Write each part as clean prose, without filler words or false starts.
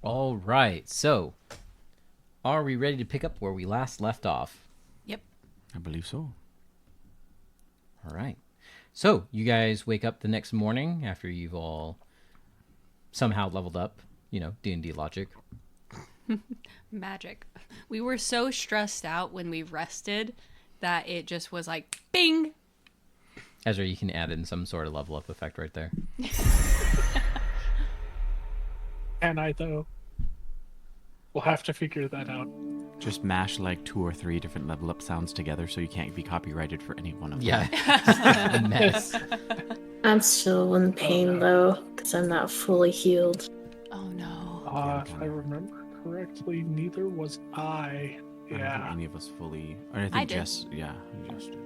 All right. So, are we ready to pick up where we last left off? Yep. I believe so. All right. So, you guys wake up the next morning after you've all somehow leveled up, D&D logic. Magic. We were so stressed out when we rested that it just was like, bing! Ezra, you can add in some sort of level up effect right there. And I, though, we'll have to figure that out. Just mash like 2 or 3 different level up sounds together so you can't be copyrighted for any one of them. Yeah. A mess. I'm still in pain, though, because I'm not fully healed. Oh no. If I remember correctly, neither was I. I don't think Yeah. any of us fully. Or I think I did. Jess. Yeah, Jess did.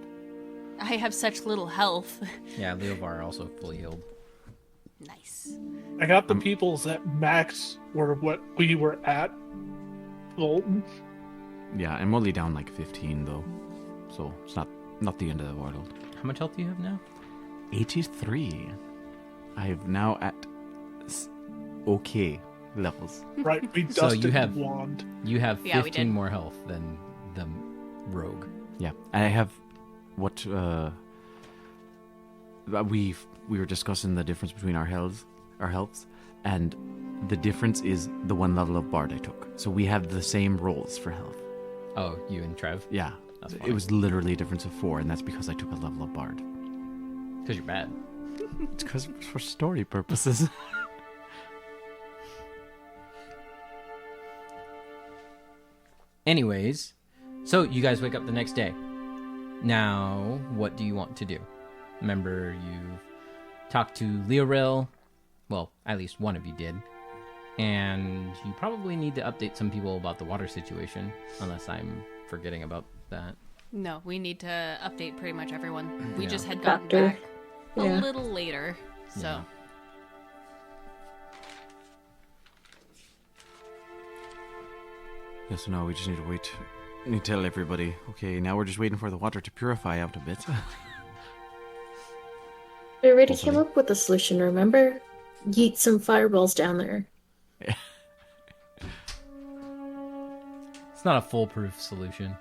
I have such little health. Yeah, Leovar also fully healed. Nice. I got the peoples at max were what we were at. Fulton. Yeah, I'm only down like 15 though, so it's not the end of the world. How much health do you have now? 83. I have now at okay levels. Right, we So dusted you have- the wand. You have Yeah, we 15 did. more health than the rogue. Yeah, and I have what we were discussing the difference between our healths, and the difference is the 1 level of bard I took. So we have the same rolls for health. Oh, you and Trev? Yeah, That's it funny. was literally a difference of 4, and that's because I took a level of bard. Because you're bad. It's because for story purposes. Anyways, so you guys wake up the next day. Now, what do you want to do? Remember, you've talked to Leoril. Well, at least one of you did. And you probably need to update some people about the water situation, unless I'm forgetting about that. No, we need to update pretty much everyone. We Yeah. just had gotten Doctor. back a Yeah. little later, so. Yeah. Yes, no, we just need to wait. We need to tell everybody. Okay, now we're just waiting for the water to purify out a bit. We already came Hopefully. up with a solution, remember? Yeet some fireballs down there. It's not a foolproof solution.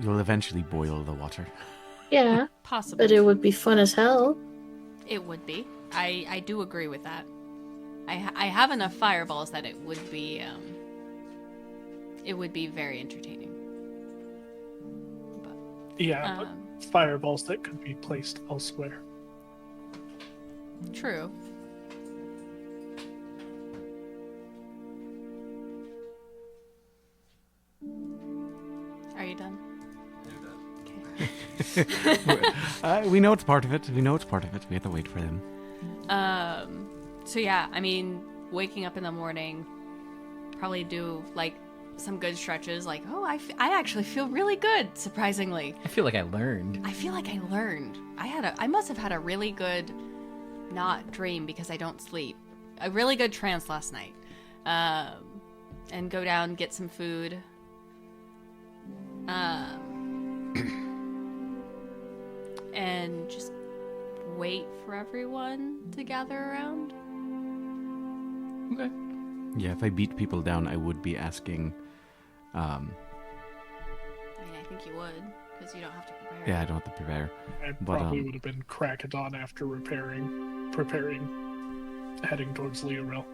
You'll eventually boil the water. Yeah, Possibly. but it would be fun as hell. It would be. I do agree with that. I have enough fireballs that it would be very entertaining. But, Yeah, um, but fireballs that could be placed elsewhere. true. Are you done? Okay. We know it's part of it. We know it's part of it. We have to wait for them. So yeah, I mean, waking up in the morning, probably do like some good stretches. Like, oh, I actually feel really good. Surprisingly, I feel like I learned. I feel like I learned. I must have had a really good, not dream because I don't sleep. A really good trance last night. And go down, get some food. And just wait for everyone to gather around. Okay. Yeah, if I beat people down, I would be asking. I mean, I think you would, because you don't have to prepare. Yeah, I don't have to prepare. I But, probably would have been cracking on after preparing, heading towards Leorel.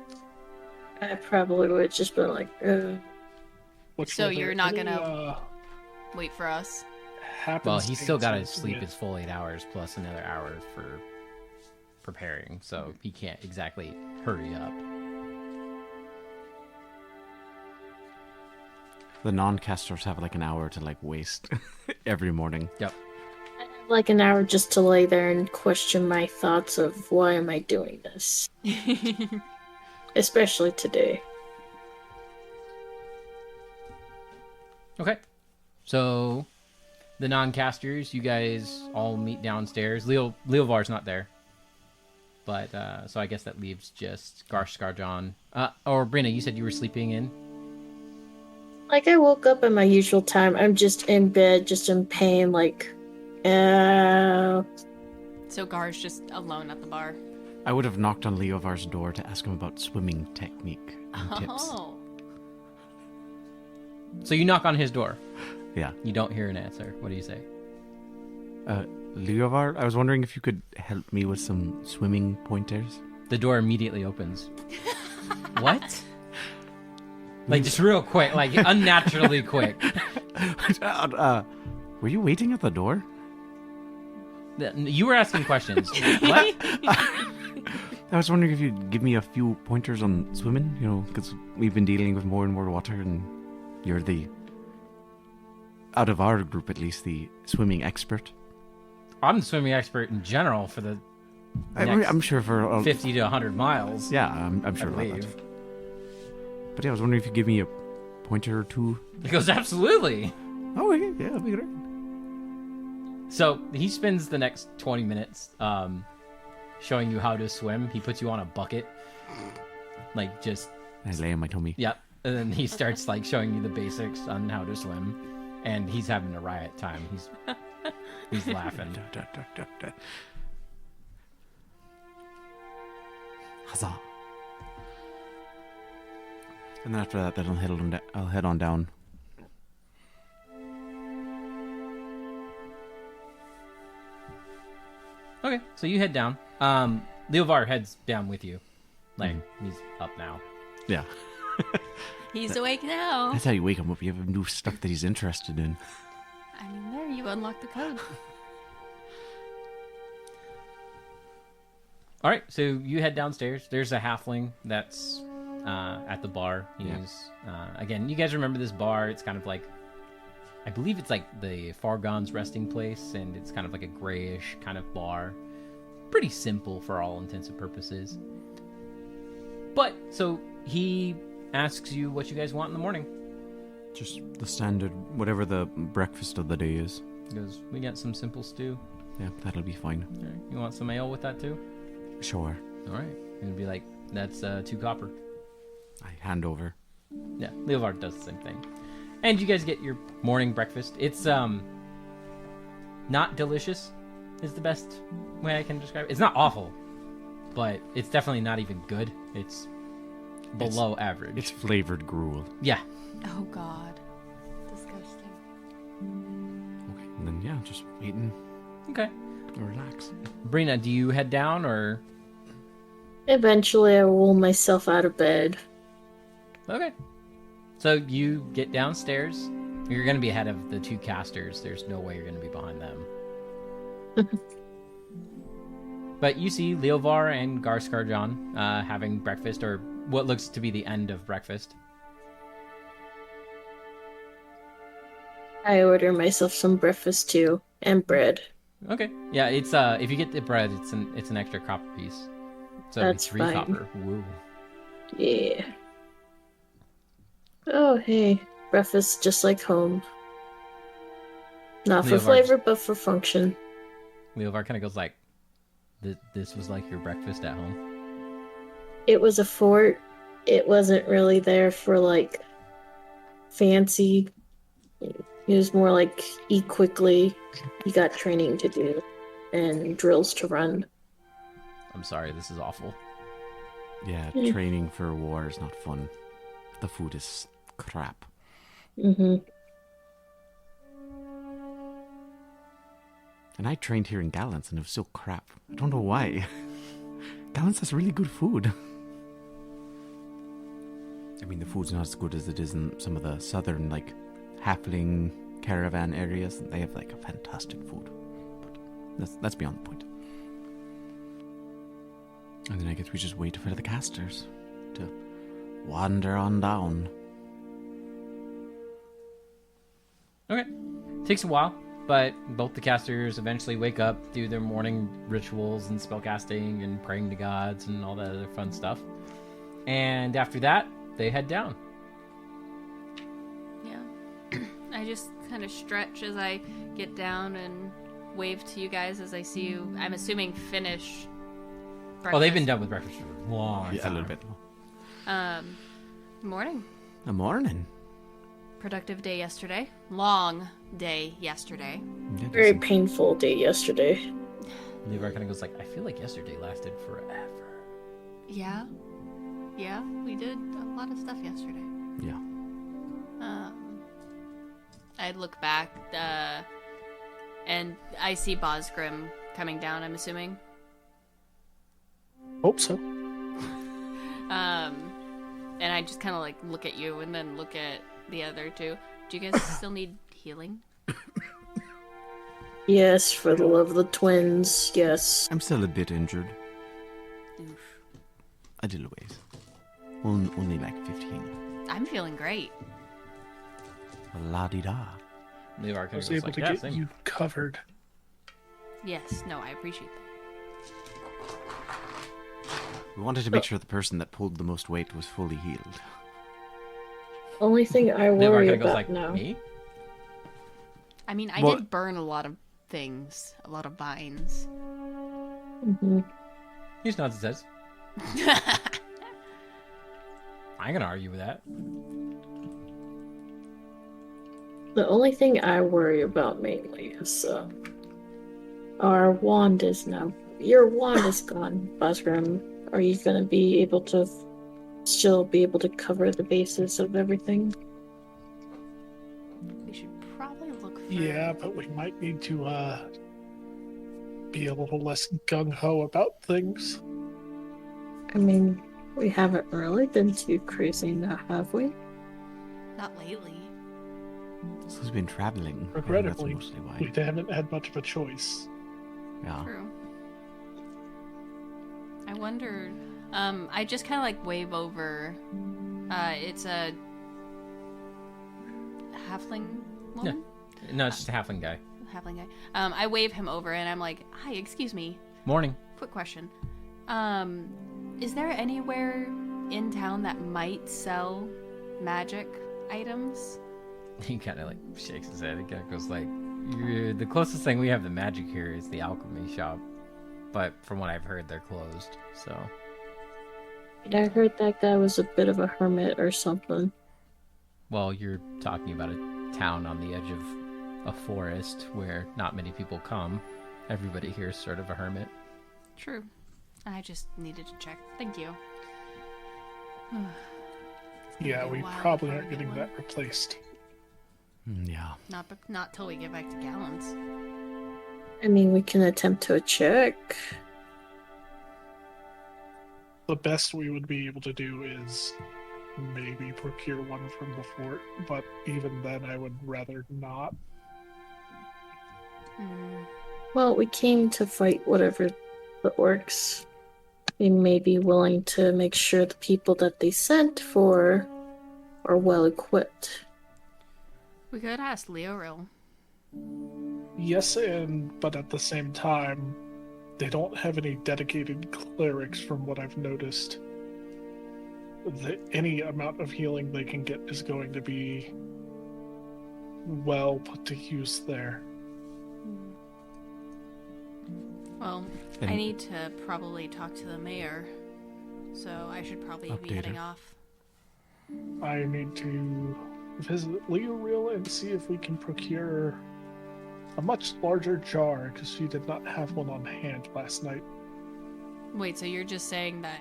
I probably would just been like, ugh. Which So will you're there not any, gonna- Wait for us. Well, he's still got to happenstances sleep with- his full 8 hours plus another hour for preparing, so he can't exactly hurry up. The non-casters have like an hour to like waste every morning. Yep. I have like an hour just to lay there and question my thoughts of why am I doing this? Especially today. Okay. So, the non-casters, you guys all meet downstairs. Leovar's not there. But, so I guess that leaves just Garsh Scarjon. Or Brenna, you said you were sleeping in? Like, I woke up at my usual time. I'm just in bed, just in pain, like, So Gar's just alone at the bar. I would have knocked on Leovar's door to ask him about swimming technique and tips. Oh. So you knock on his door. Yeah. You don't hear an answer. What do you say? Leovar, I was wondering if you could help me with some swimming pointers. The door immediately opens. What? Like, just real quick, like, unnaturally quick. Were you waiting at the door? You were asking questions. What? I was wondering if you'd give me a few pointers on swimming, you know, because we've been dealing with more and more water, and you're out of our group at least, the swimming expert. I'm the swimming expert in general for the I'm sure for 50 to 100 miles. Yeah, I'm sure I about believe. that. But yeah, I was wondering if you'd give me a pointer or two. He goes, absolutely. Oh, yeah, that'd be great. So he spends the next 20 minutes showing you how to swim. He puts you on a bucket. Like, just... I lay on my tummy. Yep. And then he starts, like, showing you the basics on how to swim. And he's having a riot time. He's laughing. Huzzah. And then after that, I'll head on down. Okay, so you head down. Leovar heads down with you. Like, he's up now. Yeah. He's awake now. That's how you wake him up. You have new stuff that he's interested in. I mean, there, you unlock the code. All right, so you head downstairs. There's a halfling that's at the bar. He's again, you guys remember this bar? It's kind of like, I believe it's like the Fargon's resting place, and it's kind of like a grayish kind of bar. Pretty simple for all intents and purposes. But so he asks you what you guys want in the morning. Just the standard, whatever the breakfast of the day is. He goes, we got some simple stew. Yeah, that'll be fine. All right, you want some ale with that too? Sure. All right. And it'd be like, that's 2 copper. I hand over. Yeah, Leovar does the same thing. And you guys get your morning breakfast. It's not delicious is the best way I can describe it. It's not awful, but it's definitely not even good. It's below average. It's flavored gruel. Yeah. Oh, God. Disgusting. Okay, and then yeah, just eating. Okay. Relax. Brina, do you head down or? Eventually, I will roll myself out of bed. Okay. So you get downstairs. You're going to be ahead of the 2 casters. There's no way you're going to be behind them. But you see Leovar and Garskarjan having breakfast, or what looks to be the end of breakfast. I order myself some breakfast too, and bread. Okay. Yeah, it's if you get the bread, it's an extra copper piece. So That's 3 fine. copper. Woo. Yeah. Oh, hey. Breakfast just like home. Not for Leovar's- flavor, but for function. Leovar kind of goes like, "This was like your breakfast at home." It was a fort. It wasn't really there for, like, fancy. It was more like, eat quickly. You got training to do and drills to run. I'm sorry, this is awful. Yeah, training for war is not fun. The food is crap. Mm-hmm. And I trained here in Gallants and it was still crap. I don't know why. Gallants has really good food. I mean, the food's not as good as it is in some of the southern, like, halfling caravan areas. They have, like, a fantastic food. But that's beyond the point. And then I guess we just wait for the casters to wander on down. Okay. Takes a while, but both the casters eventually wake up, do their morning rituals and spellcasting and praying to gods and all that other fun stuff. And after that, they head down. Yeah. I just kind of stretch as I get down and wave to you guys as I see you, I'm assuming, finish breakfast. Oh, they've been done with breakfast for a long Yeah, a time. little bit. Morning. The morning. Productive day yesterday. Long day yesterday. Yeah, Very decent. painful day yesterday. Levi kind of goes like, I feel like yesterday lasted forever. Yeah. Yeah, we did a lot of stuff yesterday. Yeah. I'd look back, and I see Bosgrim coming down, I'm assuming. Hope so. And I just kind of like look at you and then look at the other two. Do you guys still need healing? Yes, for the love of the twins, yes. I'm still a bit injured. Oof. A little ways. Only like 15. I'm feeling great. La-di-da. Levi I kind was of goes able like, to yeah, get same. you covered. Yes, no, I appreciate that. We wanted to make sure the person that pulled the most weight was fully healed. Only thing I Levi worry kind of goes about like, now. me? I mean, I Well- did burn a lot of things, a lot of vines. Hmm. He just nods and says, I ain't gonna argue with that. The only thing I worry about mainly is our wand is now. Your wand is gone, Basgram. Are you gonna be able to still be able to cover the bases of everything? We should probably look for... Yeah, but we might need to be a little less gung-ho about things. I mean, we haven't really been too crazy now, have we? Not lately. This has been traveling. Regrettably, That's mostly why. we haven't had much of a choice. Yeah. True. I wonder... I just kind of like wave over... it's a... halfling woman? No, it's just a halfling guy. Halfling guy. I wave him over and I'm like, hi, excuse me. Morning. Quick question. Is there anywhere in town that might sell magic items? He kind of like shakes his head. He kind of goes like, the closest thing we have to magic here is the alchemy shop. But from what I've heard, they're closed. So, I heard that guy was a bit of a hermit or something. well, you're talking about a town on the edge of a forest where not many people come. Everybody here is sort of a hermit. True. I just needed to check. Thank you. Yeah, be a we while probably before aren't we get getting one. that replaced. Yeah. Not till we get back to Gallons. I mean, we can attempt to check. The best we would be able to do is maybe procure one from the fort, but even then I would rather not. Well, we came to fight whatever the orcs. We may be willing to make sure the people that they sent for are well equipped. We could ask Leoril. Yes, but at the same time, they don't have any dedicated clerics from what I've noticed. Any amount of healing they can get is going to be well put to use there. Well, I And- need to probably talk to the mayor, so I should probably be Update heading her. off. I need to visit Leoril and see if we can procure a much larger jar, because she did not have one on hand last night. Wait, so you're just saying that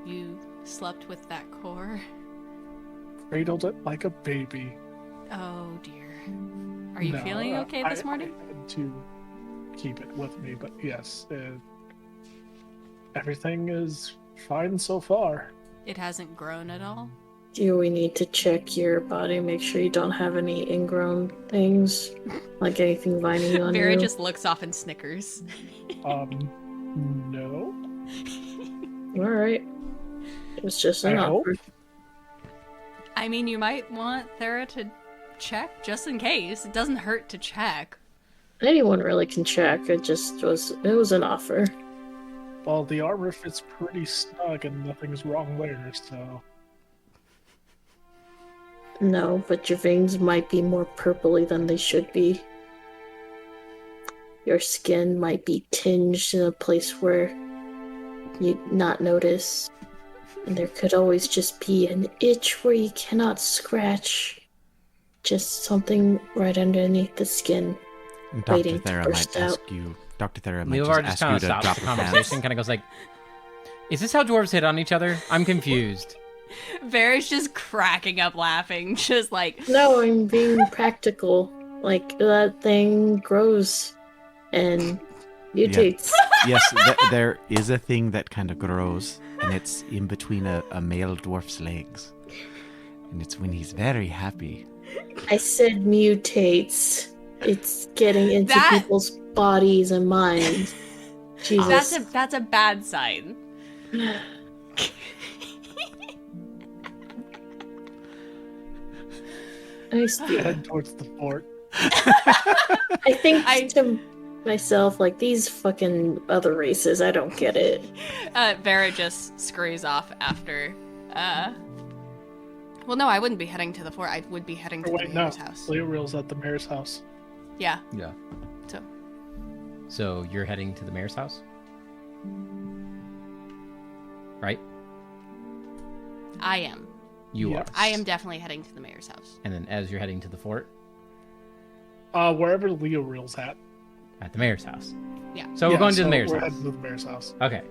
you slept with that core? Cradled it like a baby. Oh dear. Are you No, feeling okay this morning? I had to keep it with me, but yes, everything is fine so far. It hasn't grown at all? Do we need to check your body, make sure you don't have any ingrown things, like anything viney on Vera you? just looks off and snickers. No. All right. It was just an I hope. offer. I mean, you might want Thera to check just in case. It doesn't hurt to check. Anyone really can check. It was an offer. Well, the armor fits pretty snug and nothing's wrong there, so... No, but your veins might be more purpley than they should be. Your skin might be tinged in a place where you'd not notice. And there could always just be an itch where you cannot scratch. Just something right underneath the skin. Dr. Waiting to Thera burst might out. ask you, Dr. Thera might Leovar just just ask kind you of to stops drop the your pants. conversation, kind of goes like, "Is this how dwarves hit on each other? I'm confused." Vera's just cracking up laughing, just like, No, I'm being practical. Like, that thing grows and mutates. Yes, there is a thing that kind of grows, and it's in between a male dwarf's legs. And it's when he's very happy. I said mutates. It's getting into That- people's bodies and minds. Jesus. that's a bad sign. Head towards the fort. I think I- to myself, like, these fucking other races, I don't get it. Vera just scurries off after. Well, no, I wouldn't be heading to the fort. I would be heading to Or the wait, no. mayor's house. Leoril's at the mayor's house. Yeah. Yeah. So So you're heading to the mayor's house, right? I am. You Yes. are. I am definitely heading to the mayor's house. And then as you're heading to the fort, Wherever Leoril's at. at the mayor's house. Yeah. So we're going to the mayor's we're house. heading to the mayor's house. Okay.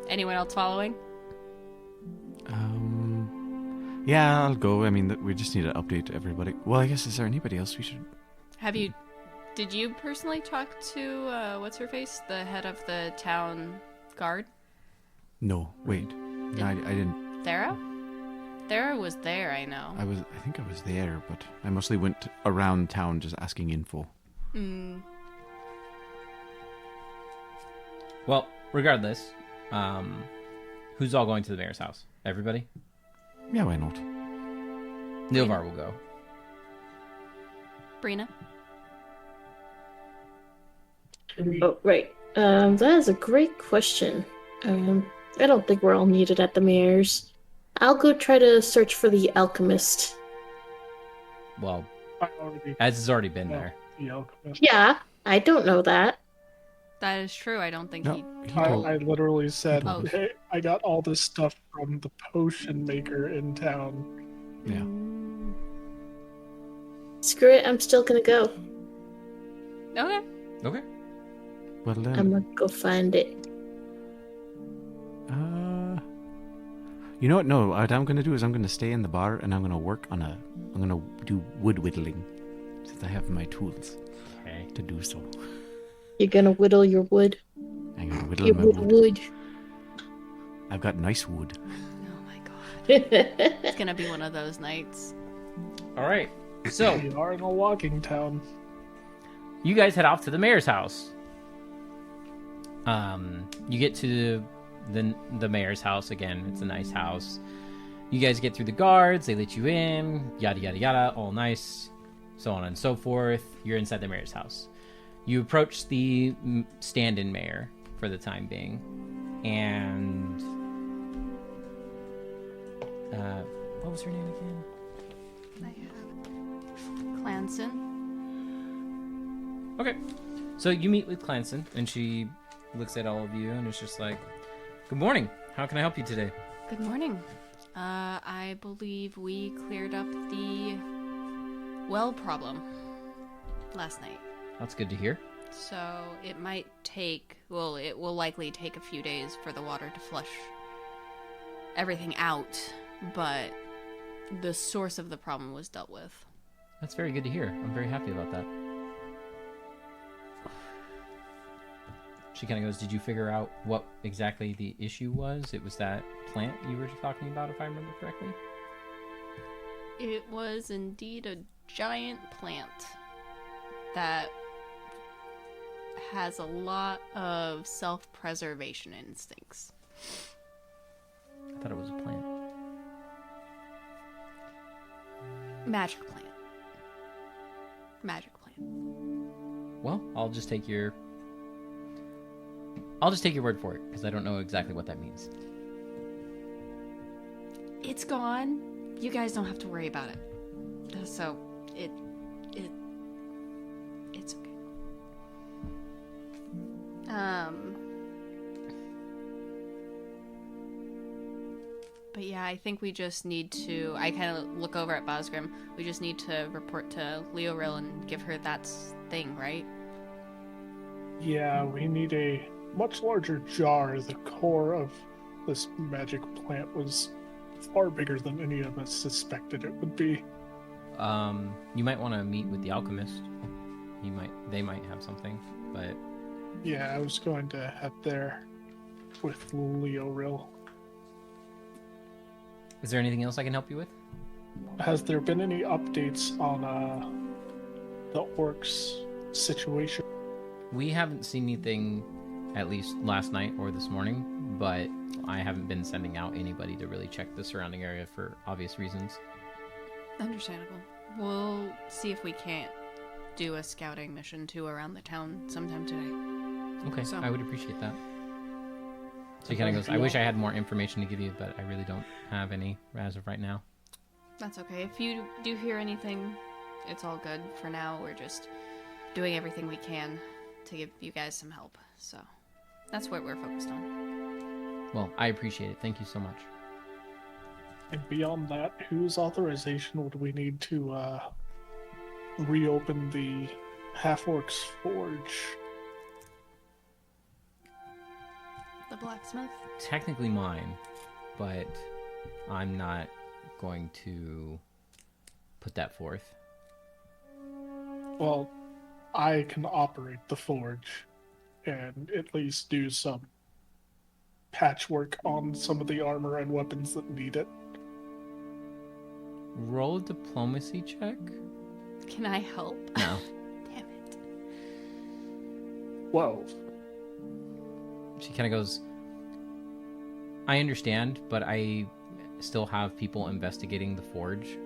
Anyone else following? Yeah, I'll go. I mean, we just need to update everybody. Well, I guess, is there anybody else we should... Did you personally talk to, what's her face? The head of the town guard? No, wait. No, I didn't. Thera? Thera was there, I know. I think I was there, but I mostly went around town just asking info. Well, regardless, who's all going to the mayor's house? Everybody? Yeah, why not? Nilvar will go. Brina? Oh, right. That is a great question. I don't think we're all needed at the mayor's. I'll go try to search for the alchemist. Well, I already Az has already been know there. the alchemist. Yeah, I don't know that. That is true. I don't think No, he... he told... I literally said, Oh. hey, I got all this stuff from the potion maker in town. Yeah. Screw it, I'm still gonna go. Okay. Okay. Well then... I'm gonna go find it. You know what? No, what I'm going to do is I'm going to stay in the bar and I'm going to work on I'm going to do wood whittling. Since I have my tools Okay. to do so. You're gonna whittle your wood. I'm going to whittle You my whittle wood. wood. I've got nice wood. Oh my god. It's gonna be one of those nights. All right. So We are in a walking town. you guys head off to the mayor's house. You get to the mayor's house again. It's a nice house. You guys get through the guards. They let you in. Yada yada yada. All nice. So on and so forth. You're inside the mayor's house. You approach the stand-in mayor for the time being, and what was her name again? I have Clanson. Okay. So you meet with Clanson, and she looks at all of you, and is just like, "Good morning. How can I help you today?" Good morning. I believe we cleared up the well problem last night. That's good to hear. So it might take, well, it will likely take a few days for the water to flush everything out, but the source of the problem was dealt with. That's very good to hear. I'm very happy about that. She kind of goes, "Did you figure out what exactly the issue was? It was that plant you were talking about, if I remember correctly?" It was indeed a giant plant that has a lot of self-preservation instincts. I thought it was a plant. Magic plant. Magic plant. Well, I'll just take your word for it, because I don't know exactly what that means. It's gone. You guys don't have to worry about it. So, it's okay. But yeah, I think we just need to, I kind of look over at Bosgrim. We just need to report to Leoril and give her that thing, right? Yeah, we need a much larger jar. The core of this magic plant was far bigger than any of us suspected it would be. You might want to meet with the alchemist. They might have something, but Yeah, I was going to head there with Leoril. is there anything else I can help you with? Has there been any updates on the orcs situation? We haven't seen anything, at least last night or this morning, but I haven't been sending out anybody to really check the surrounding area for obvious reasons. Understandable. We'll see if we can't do a scouting mission too around the town sometime today. Okay, So- I would appreciate that. So he kind of goes, I wish I had more information to give you, but I really don't have any as of right now. That's okay. If you do hear anything, it's all good. For now, we're just doing everything we can to give you guys some help. So that's what we're focused on. Well, I appreciate it. Thank you so much. And beyond that, whose authorization would we need to reopen the half-orc's forge? The blacksmith? Technically mine, but I'm not going to put that forth. Well, I can operate the forge and at least do some patchwork on some of the armor and weapons that need it. Roll a diplomacy check? Can I help? No. Damn it. 12. She kind of goes, I understand, but I still have people investigating the forge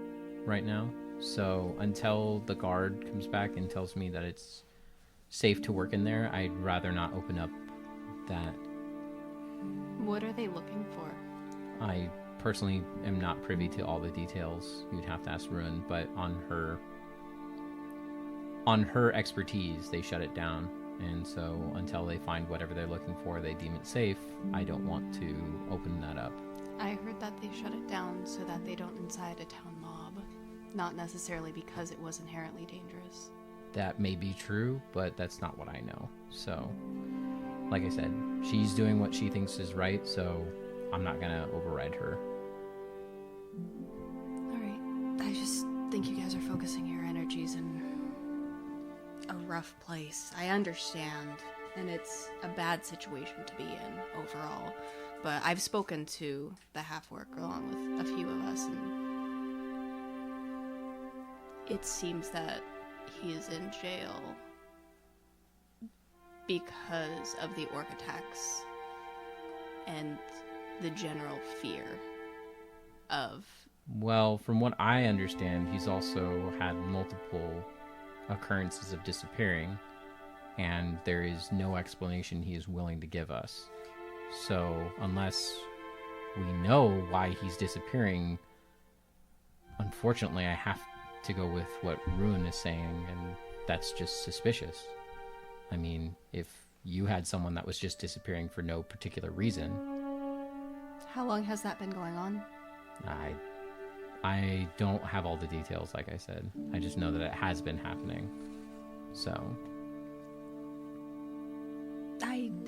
right now. So until the guard comes back and tells me that it's safe to work in there, I'd rather not open up that. What are they looking for? I personally am not privy to all the details. You'd have to ask Ruin, but on her expertise, they shut it down. And so until they find whatever they're looking for, they deem it safe. I don't want to open that up. I heard that they shut it down so that they don't incite a town mob. Not necessarily because it was inherently dangerous. That may be true, but that's not what I know. So, like I said, she's doing what she thinks is right, so I'm not gonna override her. Alright. I just think you guys are focusing your energies in a rough place. I understand, and it's a bad situation to be in overall. But I've spoken to the half-orc along with a few of us, and it seems that he is in jail because of the orc attacks and the general fear of... Well, from what I understand, he's also had multiple occurrences of disappearing, and there is no explanation he is willing to give us. So, unless we know why he's disappearing, unfortunately, I have to go with what Ruin is saying, and that's just suspicious. I mean, if you had someone that was just disappearing for no particular reason... How long has that been going on? I don't have all the details, like I said. I just know that it has been happening. So...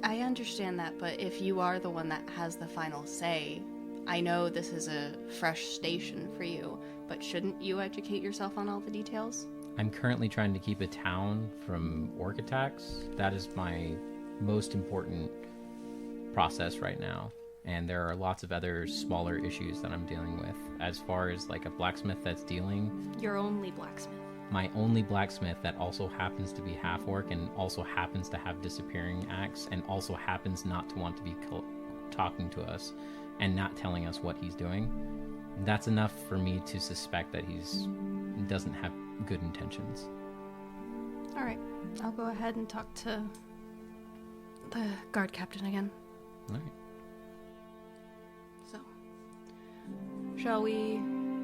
I understand that, but if you are the one that has the final say, I know this is a fresh station for you, but shouldn't you educate yourself on all the details? I'm currently trying to keep a town from orc attacks. That is my most important process right now. And there are lots of other smaller issues that I'm dealing with. As far as like a blacksmith that's dealing... Your only blacksmith. My only blacksmith that also happens to be half-orc and also happens to have disappearing acts and also happens not to want to be talking to us and not telling us what he's doing. That's enough for me to suspect that he's doesn't have good intentions. Alright, I'll go ahead and talk to the guard captain again. All right. So, shall we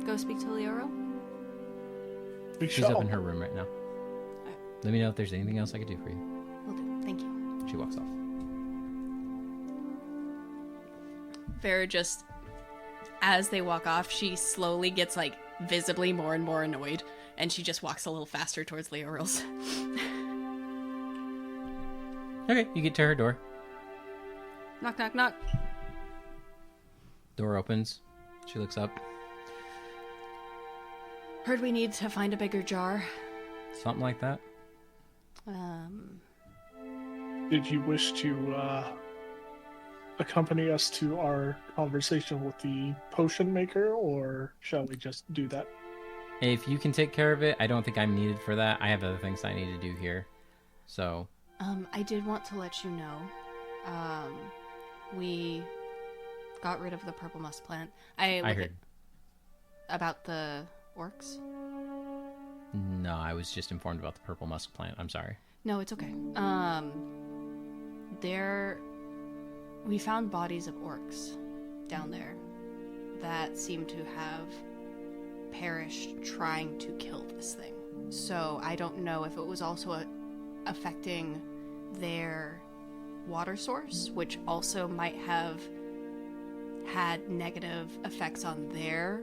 go speak to Leoro? She's up in her room right now. Let me know if there's anything else I could do for you. Will do. Thank you. She walks off. Farrah just, as they walk off, she slowly gets, like, visibly more and more annoyed, and she just walks a little faster towards Leoril's. Okay, you get to her door. Knock, knock, knock. Door opens. She looks up. Heard we need to find a bigger jar. Something like that. Did you wish to accompany us to our conversation with the potion maker, or shall we just do that? If you can take care of it, I don't think I'm needed for that. I have other things I need to do here. So, I did want to let you know, we got rid of the purple musk plant. I heard. About the orcs? No, I was just informed about the purple musk plant. I'm sorry. No, it's okay. We found bodies of orcs down there that seem to have perished trying to kill this thing. So I don't know if it was also affecting their water source, which also might have had negative effects on their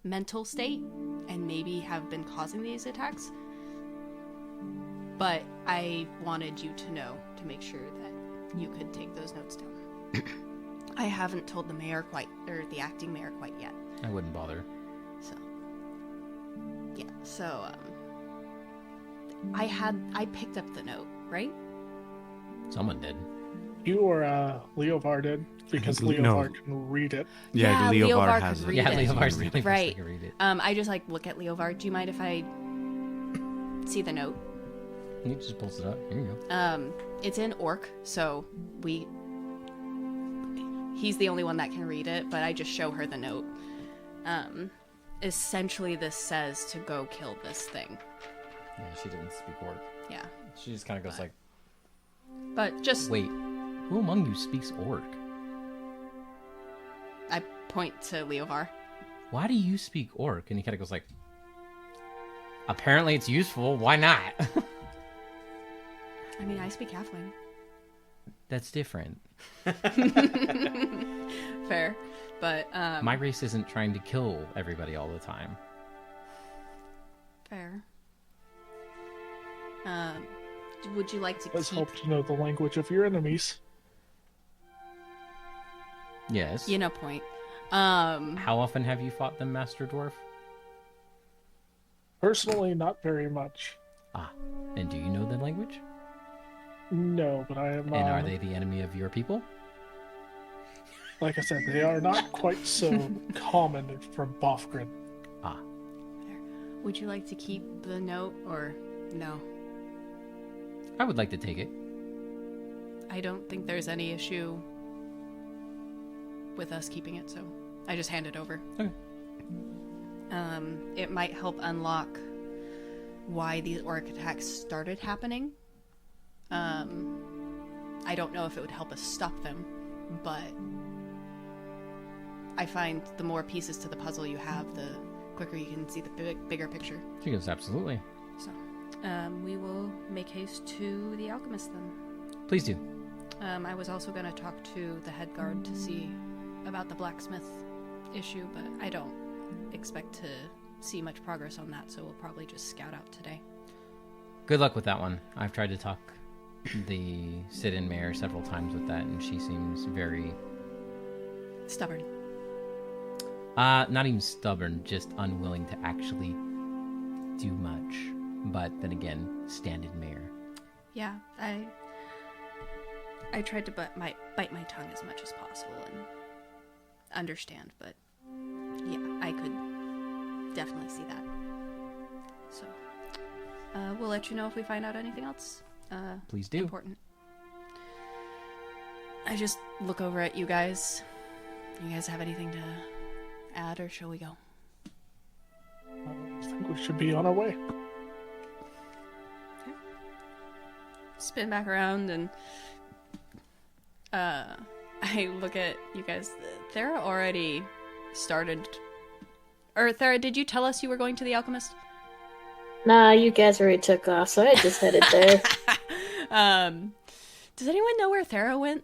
mental state and maybe have been causing these attacks. But I wanted you to know to make sure that you could take those notes down. I haven't told the mayor quite, or the acting mayor quite yet. I wouldn't bother. So, yeah. So, I picked up the note, right? Someone did. You or Leovar did, because think Leovar can read it. Yeah, Yeah, Leovar Leovar has could it. read Yeah, it. Leovar's the only person Right. that can read it. I just look at Leovar. Do you mind if I see the note? He just pulls it up. Here you go. It's in orc, so he's the only one that can read it, but I just show her the note. Essentially this says to go kill this thing. Yeah, she didn't speak orc. Yeah. She just kind of goes like, But just wait, who among you speaks orc? I point to Leovar. Why do you speak orc? And he kind of goes like, apparently it's useful. Why not? I mean, I speak halfling. That's different. Fair. But My race isn't trying to kill everybody all the time. fair. Would you like to It does keep help to know the language of your enemies. Yes. you know point? How often have you fought them, Master Dwarf? Personally, not very much. Ah, and do you know the language? No, but I am. And are they the enemy of your people? Like I said, they are not quite so common from Bofgren. Ah, Would you like to keep the note or no? I would like to take it. I don't think there's any issue with us keeping it, so I just hand it over. Okay. It might help unlock why these orc attacks started happening. I don't know if it would help us stop them, but I find the more pieces to the puzzle you have, the quicker you can see the bigger picture. She goes, absolutely. So, we will make haste to the alchemist then. Please do. I was also going to talk to the head guard to see about the blacksmith issue, but I don't expect to see much progress on that, so we'll probably just scout out today. Good luck with that one. I've tried to talk the sit-in mayor several times with that, and she seems very... Stubborn. not even stubborn, just unwilling to actually do much. But then again, stand-in mayor. Yeah, I tried to bite my tongue as much as possible and understand, but yeah, I could definitely see that. So, we'll let you know if we find out anything else. Please do. Important. I just look over at you guys. You guys have anything to add, or shall we go? I think we should be on our way. Spin back around and I look at you guys. Thera already started. Or Thera, did you tell us you were going to the alchemist? Nah, you guys already took off, so I just headed there. Does anyone know where Thera went?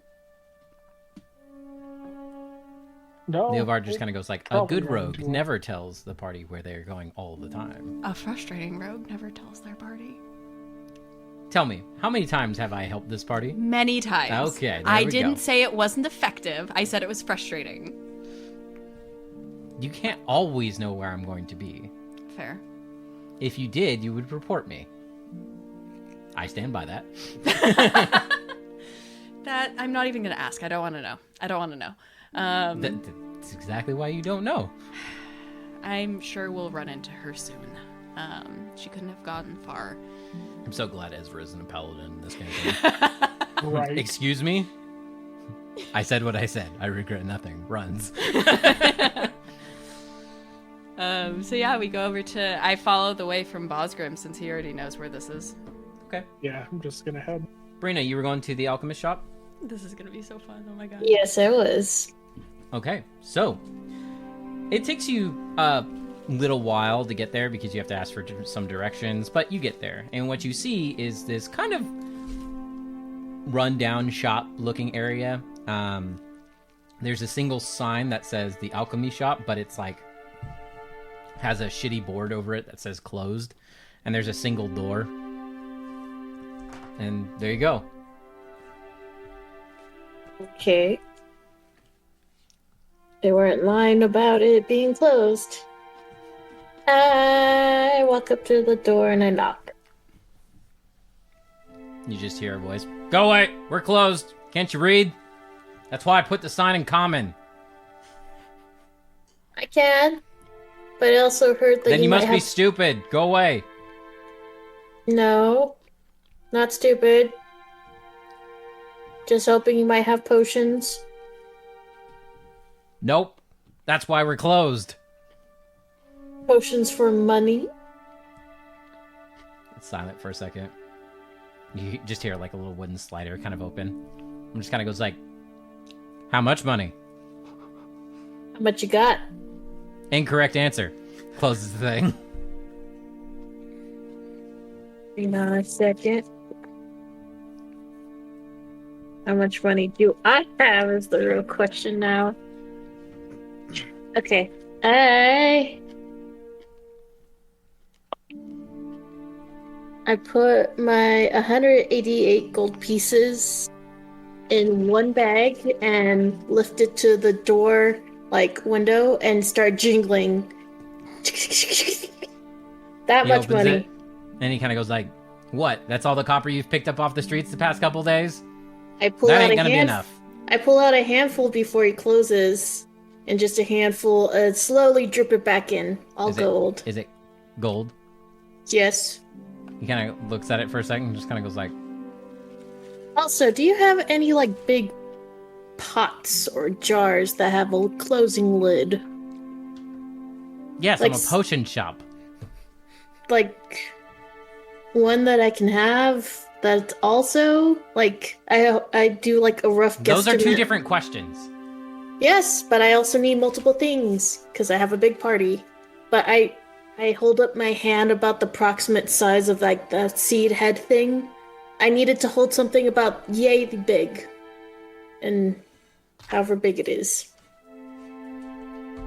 No. Leovar just kind of goes like, a Probably good run rogue into it. never tells the party where they're going all the time. A frustrating rogue never tells their party. tell me, how many times have I helped this party? Many times. Okay, there I we didn't go. say it wasn't effective. I said it was frustrating. You can't always know where I'm going to be. Fair. If you did, you would report me. I stand by that. That I'm not even going to ask. I don't want to know. That's exactly why you don't know. I'm sure we'll run into her soon. She couldn't have gotten far. I'm so glad Ezra isn't a paladin in this campaign. Right. Excuse me? I said what I said. I regret nothing. Runs. So yeah, we go over to... I follow the way from Bosgrim since he already knows where this is. Okay. Yeah, I'm just gonna head. Brina, you were going to the alchemist shop? This is gonna be so fun. Oh my god. Yes, I was. Okay, so it takes you a little while to get there because you have to ask for some directions, but you get there. And what you see is this kind of rundown shop looking area. There's a single sign that says the alchemy shop, but it's like has a shitty board over it that says closed, and there's a single door. And there you go. Okay. They weren't lying about it being closed. I walk up to the door and I knock. You just hear a voice. Go away! We're closed! Can't you read? That's why I put the sign in common. I can, but I also heard that Then you might must be have... stupid. Go away. No, not stupid. Just hoping you might have potions. Nope. That's why we're closed. Potions for money. It's silent for a second. You just hear like a little wooden slider kind of open. And just kind of goes like, how much money? How much you got? Incorrect answer. Closes the thing. Hang on a second. How much money do I have is the real question now. Okay. I put my 188 gold pieces in one bag and lift it to the door, like, window and start jingling. That He much opens money. it, and he kind of goes like, what? That's all the copper you've picked up off the streets the past couple days? I pull That out ain't a gonna be hand. enough. I pull out a handful before he closes, and just a handful, slowly drip it back in. All gold. Is it gold? Yes. He kind of looks at it for a second and just kind of goes like, Also, do you have any, like, big pots or jars that have a closing lid? yes, Like I'm a potion shop. Like, one that I can have that's also, like, I do, like, a rough guesstimate. Those are two different questions. Yes, but I also need multiple things, because I have a big party. But I hold up my hand about the approximate size of, like, the seed head thing. I needed to hold something about yay big. And however big it is.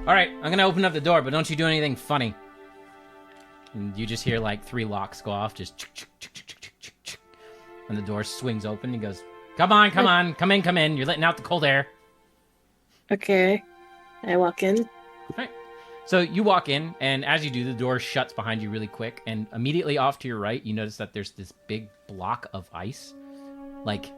Alright, I'm gonna open up the door, but don't you do anything funny. And you just hear like 3 locks go off, just chick, chick, chick, chick, chick, chick, chick. And the door swings open. He goes, come on, come in. You're letting out the cold air. Okay. I walk in. Right. So you walk in, and as you do, the door shuts behind you really quick, and immediately off to your right, you notice that there's this big block of ice. Like,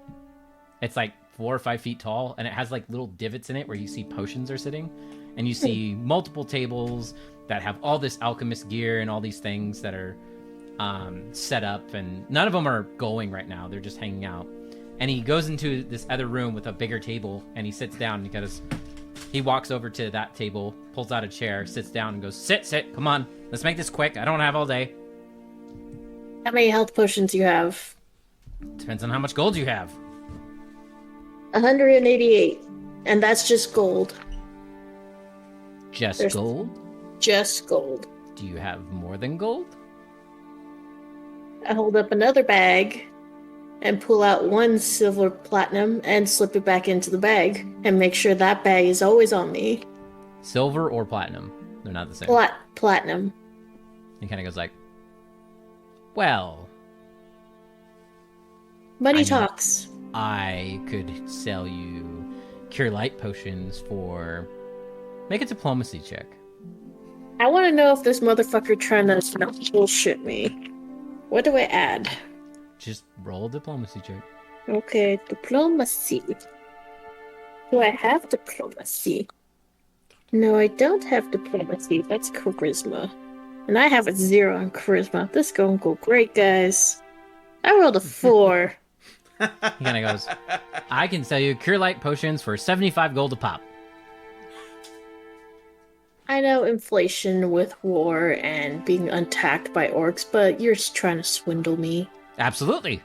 it's like 4 or 5 feet tall, and it has like little divots in it where you see potions are sitting. And you see multiple tables that have all this alchemist gear and all these things that are set up, and none of them are going right now. They're just hanging out. And he goes into this other room with a bigger table, and he sits down because he walks over to that table, pulls out a chair, sits down, and goes, sit, come on. Let's make this quick. I don't have all day. How many health potions you have? Depends on how much gold you have. 188. And that's just gold. Just There's- gold? Just gold. Do you have more than gold? I hold up another bag and pull out 1 silver platinum and slip it back into the bag and make sure that bag is always on me. Silver or platinum? They're not the same. Platinum. He kind of goes like, well, Money I mean- talks. I could sell you cure light potions for... Make a diplomacy check. I want to know if this motherfucker trying to bullshit me. What do I add? Just roll a diplomacy check. Okay, diplomacy. Do I have diplomacy? No, I don't have diplomacy. That's charisma. And I have a 0 on charisma. This gonna go great, guys. I rolled a 4. He kind of goes, I can sell you cure light potions for 75 gold a pop. I know inflation with war and being attacked by orcs, but you're just trying to swindle me. Absolutely.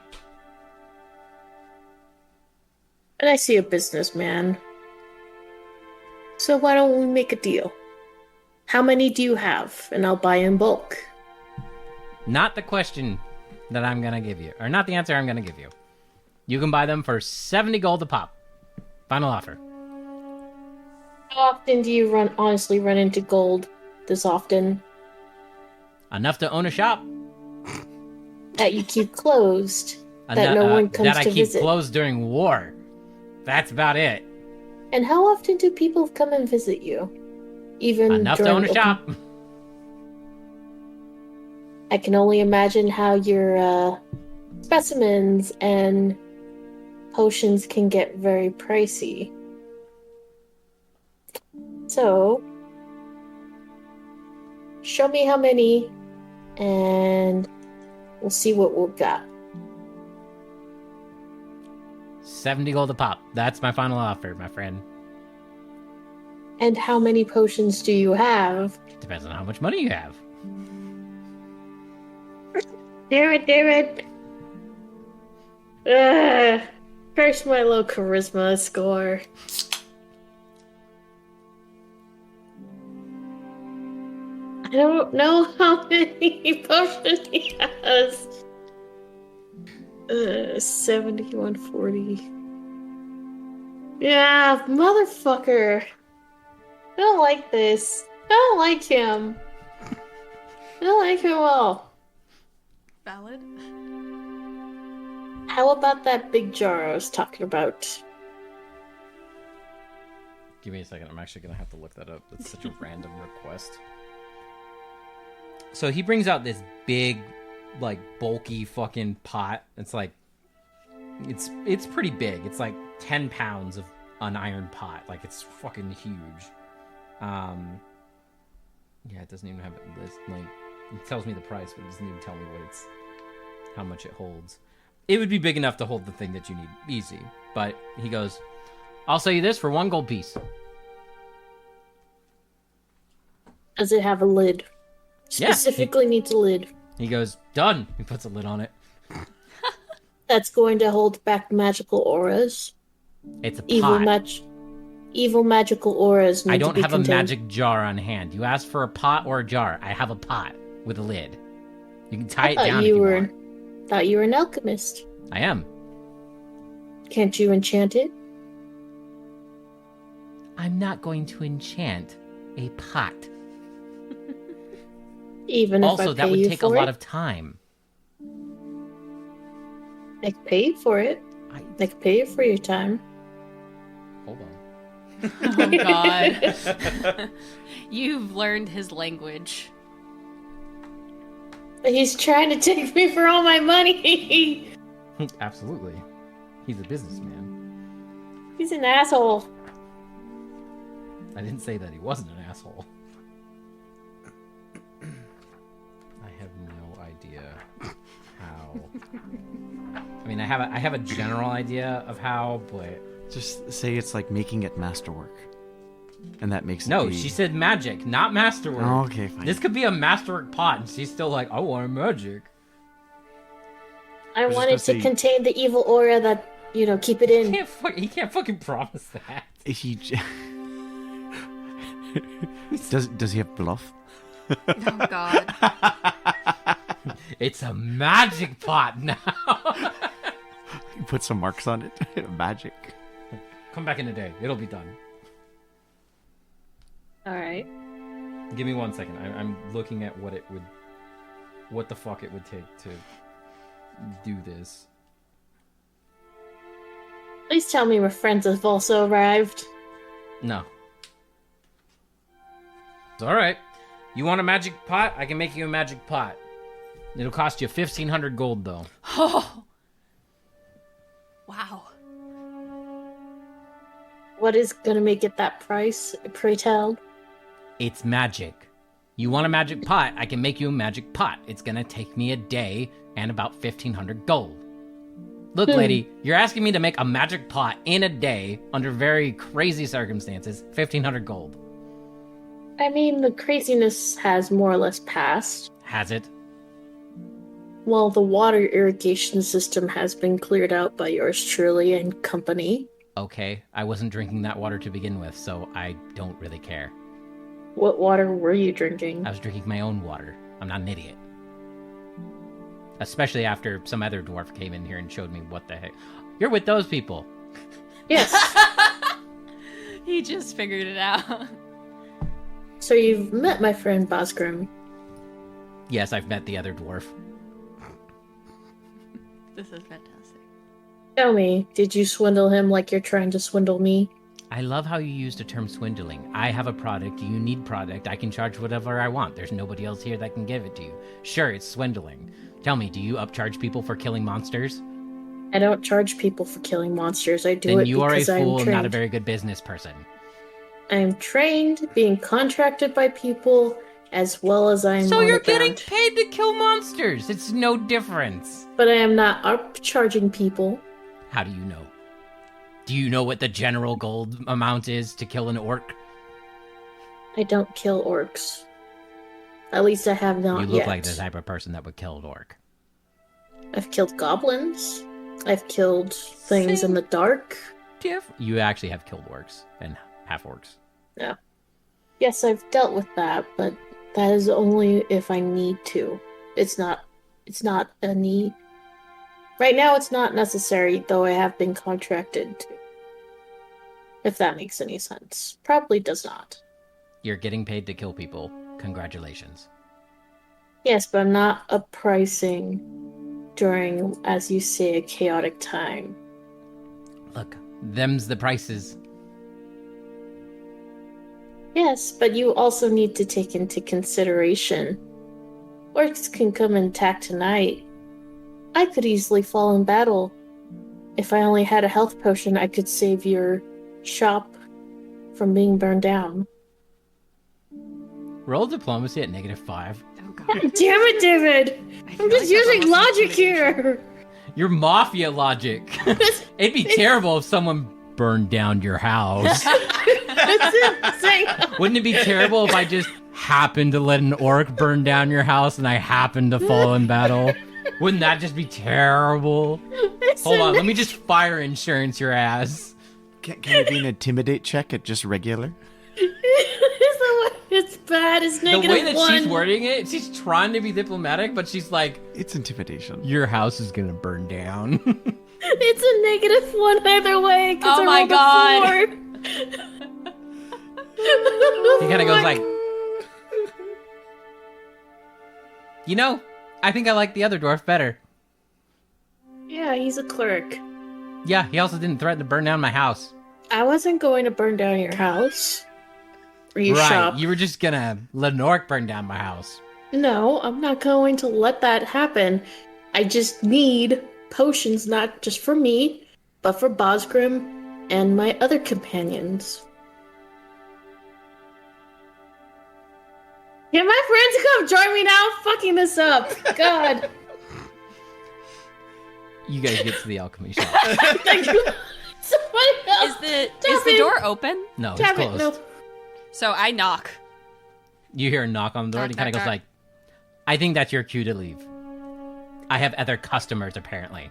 And I see a businessman. So why don't we make a deal? How many do you have? And I'll buy in bulk. Not the question that I'm going to give you. Or not the answer I'm going to give you. You can buy them for 70 gold a pop. Final offer. How often do you honestly run into gold this often? Enough to own a shop. That you keep closed. That no one comes that I to keep visit. closed during war. That's about it. And how often do people come and visit you? Even Enough to during own a shop. I can only imagine how your specimens and potions can get very pricey. So, show me how many, and we'll see what we've got. 70 gold a pop. That's my final offer, my friend. And how many potions do you have? Depends on how much money you have. Damn it. Ugh. Curse my low charisma score. I don't know how many potions he has. 70, 140. Yeah, motherfucker. I don't like this. I don't like him. I don't like him at all. Valid. How about that big jar I was talking about? Give me a second. I'm actually going to have to look that up. It's such a random request. So he brings out this big, like, bulky fucking pot. It's like, it's pretty big. It's like 10 pounds of an iron pot. Like, it's fucking huge. Yeah, it doesn't even have it list. Like, it tells me the price, but it doesn't even tell me how much it holds. It would be big enough to hold the thing that you need. Easy. But he goes, I'll sell you this for 1 gold piece. Does it have a lid? Yeah. Specifically needs a lid. He goes, done. He puts a lid on it. That's going to hold back magical auras. It's a pot. Evil magical auras need I to don't be have contained. a magic jar on hand. You asked for a pot or a jar. I have a pot with a lid. You can tie it down if you want. Thought you were an alchemist. I am. Can't you enchant it? I'm not going to enchant a pot. Even if I Also, pay that would you take a for lot it? of time. I could pay you for it. I could pay you for your time. Hold on. Oh god. You've learned his language. He's trying to take me for all my money. Absolutely. He's a businessman. He's an asshole. I didn't say that he wasn't an asshole. I have no idea how. I mean, I have a general idea of how, but Just say it's like making it masterwork. And that makes it no, be... she said magic, not masterwork. Oh, okay, fine. This could be a masterwork pot, and she's still like, I want magic. I was just wanted to gonna say- contain the evil aura that, keep it in. He can't fucking promise that. He... Does he have bluff? Oh god. It's a magic pot now. Put some marks on it. Magic. Come back in a day. It'll be done. Alright. Give me 1 second. I'm looking at what the fuck it would take to do this. Please tell me my friends have also arrived. No. It's alright. You want a magic pot? I can make you a magic pot. It'll cost you 1,500 gold, though. Oh. Wow. What is gonna make it that price, pray tell? It's magic. You want a magic pot? I can make you a magic pot. It's gonna take me a day and about 1,500 gold. Look, lady, you're asking me to make a magic pot in a day under very crazy circumstances. 1,500 gold. I mean, the craziness has more or less passed. Has it? Well, the water irrigation system has been cleared out by yours truly and company. Okay, I wasn't drinking that water to begin with, so I don't really care. What water were you drinking? I was drinking my own water. I'm not an idiot. Especially after some other dwarf came in here and showed me what the heck. You're with those people. Yes. He just figured it out. So you've met my friend Bosgrim. Yes, I've met the other dwarf. This is fantastic. Tell me, did you swindle him like you're trying to swindle me? I love how you used the term swindling. I have a product, you need product, I can charge whatever I want. There's nobody else here that can give it to you. Sure, it's swindling. Tell me, do you upcharge people for killing monsters? I don't charge people for killing monsters. I do Then it you are a because I'm fool and trained. not a very good business person. I'm trained, being contracted by people, as well as I'm So on you're the getting ground. paid to kill monsters. It's no difference. But I am not upcharging people. How do you know? Do you know what the general gold amount is to kill an orc? I don't kill orcs. At least I have not You look yet. like the type of person that would kill an orc. I've killed goblins. I've killed things in the dark. You actually have killed orcs and half orcs. Yeah. Yes, I've dealt with that, but that is only if I need to. It's not a need. Right now it's not necessary, though I have been contracted to. If that makes any sense. Probably does not. You're getting paid to kill people. Congratulations. Yes, but I'm not uppricing during, as you say, a chaotic time. Look, them's the prices. Yes, but you also need to take into consideration. Orcs can come and attack tonight. I could easily fall in battle. If I only had a health potion, I could save your shop from being burned down. Roll diplomacy at -5. Oh god. God damn it, David! I feel I'm just like that's using almost logic intimidation. here! Your mafia logic. It'd be terrible if someone burned down your house. That's insane! Wouldn't it be terrible if I just happened to let an orc burn down your house and I happened to fall in battle? Wouldn't that just be terrible? Hold on, let me just fire insurance your ass. Can it be an intimidate check at just regular? It's bad, it's The negative way that one. she's wording it, she's trying to be diplomatic, but she's like, It's intimidation. your house is gonna burn down. It's a -1 either way, because Oh I my rolled God. a 4. He kind of goes like, you know, I think I like the other dwarf better. Yeah, he's a cleric. Yeah, he also didn't threaten to burn down my house. I wasn't going to burn down your house. Or your Right, shop. you were just gonna let an orc burn down my house. No, I'm not going to let that happen. I just need potions, not just for me, but for Bosgrim and my other companions. Can my friends come join me now? I'm fucking this up. God. You guys get to the alchemy shop. Thank you. Somebody else. Is the door open? No, it's Damn it, closed. no. So I knock. You hear a knock on the door, and he Knock, kind of knock, goes like, I think that's your cue to leave. I have other customers, apparently.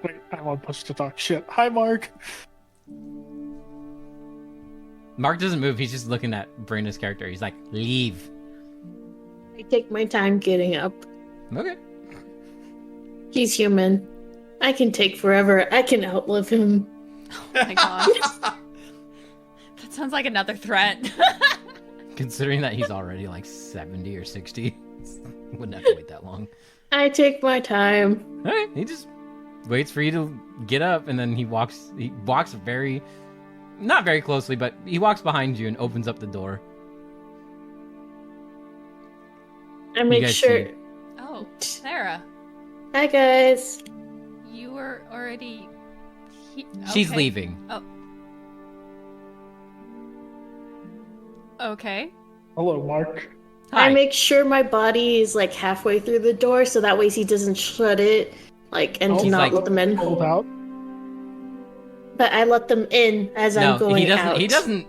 Wait, I want Push to talk shit. Hi, Mark. Mark doesn't move, he's just looking at Brenda's character. He's like, leave. I take my time getting up. Okay. He's human. I can take forever. I can outlive him. Oh my god. That sounds like another threat. Considering that he's already like 70 or 60, wouldn't have to wait that long. I take my time. Alright, he just waits for you to get up, and then he walks very, not very closely, but he walks behind you and opens up the door. I make guys sure. see- Oh, Sarah, Hi guys. you were already. She's Okay. leaving. Oh. Okay. Hello, Mark. Hi. I make sure my body is like halfway through the door, so that way he doesn't shut it, and Oh, do he's not like- let them in. Hold out. But I let them in as I'm going he doesn't. out. He doesn't.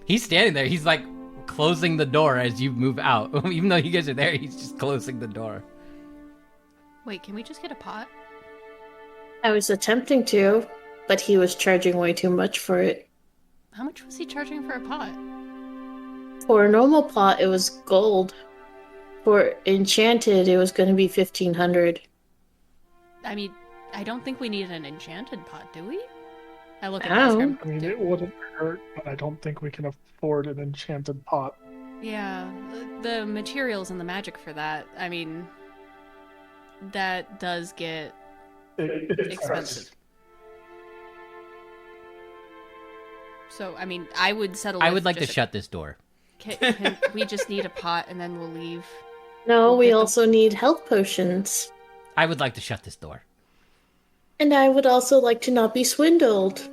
He's standing there. He's like closing the door as you move out. Even though you guys are there, he's just closing the door. Wait, can we just get a pot? I was attempting to, but he was charging way too much for it. How much was he charging for a pot? For a normal pot, it was gold. For enchanted, it was going to be 1,500. I mean, I don't think we need an enchanted pot, do we? I look at Oh. Oscar. I mean, it wouldn't hurt, but I don't think we can afford an enchanted pot. Yeah, the materials and the magic for that. I mean, that does get It's expensive. So, I mean, I would settle. I with would like to just a- shut this door. Can we just need a pot and then we'll leave? No, We'll we get them. also need health potions. I would like to shut this door. And I would also like to not be swindled.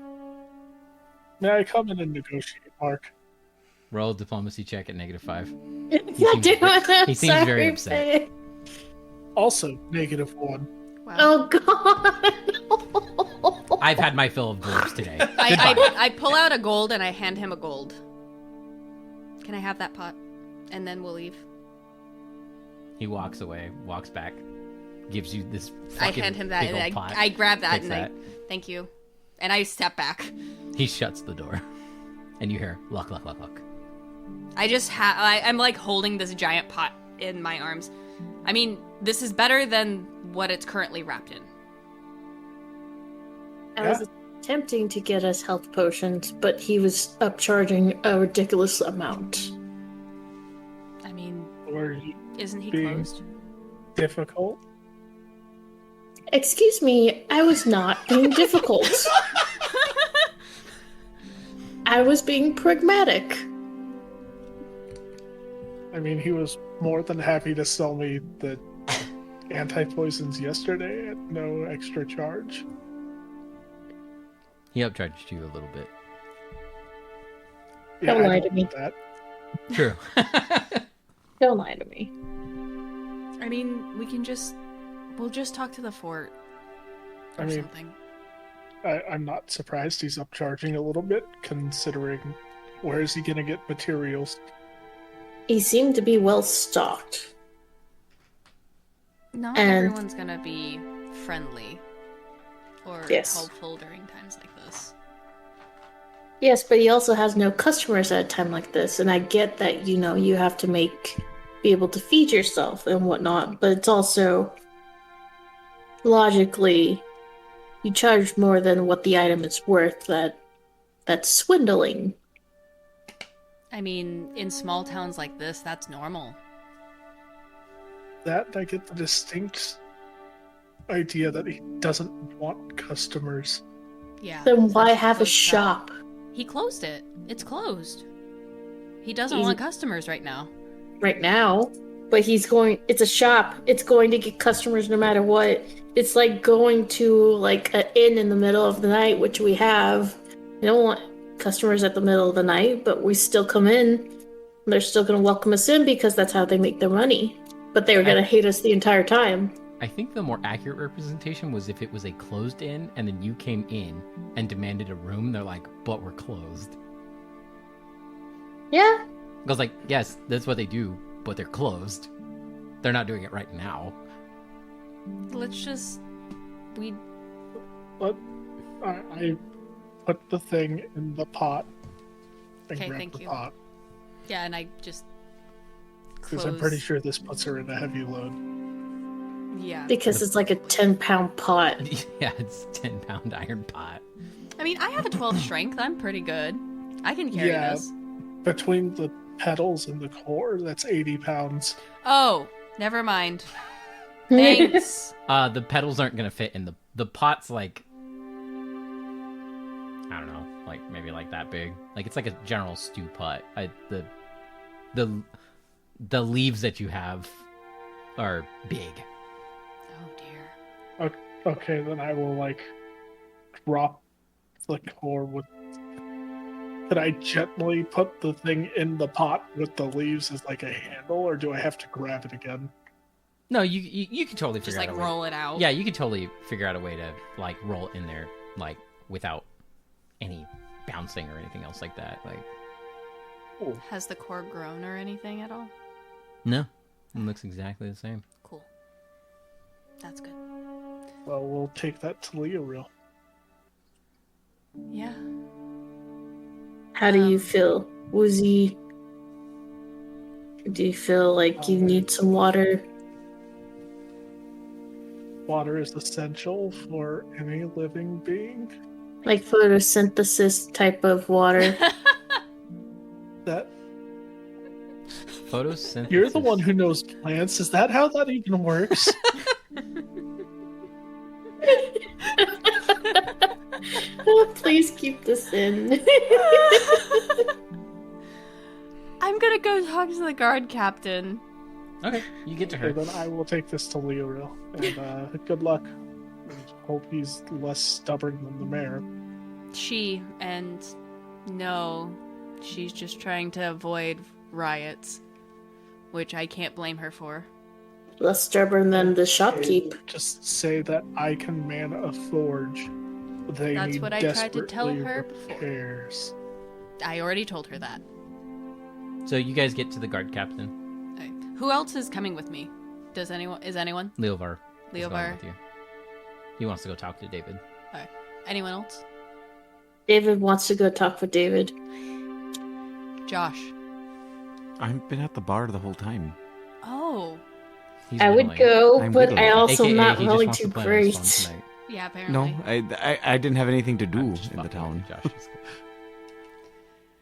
May I come in and negotiate, Mark? Roll a diplomacy check at -5. He seems very upset. Also, -1. Wow. Oh god. I've had my fill of dwarves today. Goodbye. I pull out a gold and I hand him a gold. Can I have that pot? And then we'll leave. He walks away, walks back, gives you this. I fucking hand him that big and old pot. I grab that Takes and that. thank you. And I step back. He shuts the door, and you hear lock, lock, lock, lock. I just I'm like holding this giant pot in my arms. I mean, this is better than what it's currently wrapped in. I was attempting to get us health potions, but he was upcharging a ridiculous amount. I mean, Were you isn't he Being- closed? difficult? Excuse me, I was not being difficult. I was being pragmatic. I mean, he was more than happy to sell me the anti-poisons yesterday at no extra charge. He upcharged you a little bit. Don't I lie to me. want that. True. Don't lie to me. I mean, we'll just talk to the fort or I mean, something. I'm not surprised he's upcharging a little bit, considering where is he going to get materials? He seemed to be well stocked. Not and- everyone's gonna be friendly or Yes. helpful during times like this. Yes, but he also has no customers at a time like this, and I get that, you have to be able to feed yourself and whatnot, but it's also logically you charge more than what the item is worth. That's swindling. I mean, in small towns like this, that's normal. That I get the distinct idea that he doesn't want customers. Yeah. Then why that's have a closed shop? He closed it. It's closed. He doesn't He's- want customers right now. Right now, but it's a shop. It's going to get customers no matter what. It's like going to like an inn in the middle of the night, which we have. We don't want customers at the middle of the night, but we still come in. They're still going to welcome us in because that's how they make their money. But they were going to hate us the entire time. I think the more accurate representation was if it was a closed inn and then you came in and demanded a room, they're like, but we're closed. Yeah. I was like, yes, that's what they do, but they're closed. They're not doing it right now. Let's just But I put the thing in the pot and Okay, grab thank the you. pot. yeah, and I just Because I'm pretty sure this puts her in a heavy load. Yeah. Because it's like a 10-pound pot. Yeah, it's 10-pound iron pot. I mean, I have a 12 strength. I'm pretty good. I can carry Yeah. this. Between the petals and the core, that's 80 pounds. Oh, never mind. Thanks. The petals aren't gonna fit in the pot's like, I don't know, like maybe like that big. Like it's like a general stew pot. The leaves that you have are big. Oh dear. Okay, then I will like drop the core with. Could I gently put the thing in the pot with the leaves as like a handle, or do I have to grab it again? No, you could totally Just figure like out a way. roll it out. Yeah, you could totally figure out a way to like roll it in there like without any bouncing or anything else like that. Like Has the core grown or anything at all? no, it looks exactly the same. Cool. That's good. Well, we'll take that to Leoril. Yeah. How do you feel? Woozy? Do you feel like you need some water? Water is essential for any living being. Like photosynthesis type of water? That Photosynthesis. you're the one who knows plants. Is that how that even works? Please keep this in. I'm gonna go talk to the guard captain. Okay, you get to Okay, her. then I will take this to Leoril. And good luck. And hope he's less stubborn than the mayor. She's just trying to avoid riots, which I can't blame her for. Less stubborn than the shopkeep. Just say that I can man a forge. They That's need what I tried to tell desperately her before. repairs. I already told her that. So you guys get to the guard captain, Alright. Who else is coming with me? Is anyone? Leovar. is going Leovar. with you. He wants to go talk to David. Anyone else? David wants to go talk with David. Josh. I've been at the bar the whole time. Oh. He's I would whittling. go, I'm but whittling. I also AKA, not he just really wants to too play on his phone great. tonight. Yeah, apparently. No, I didn't have anything to do I'm just in the fucking town. with Josh.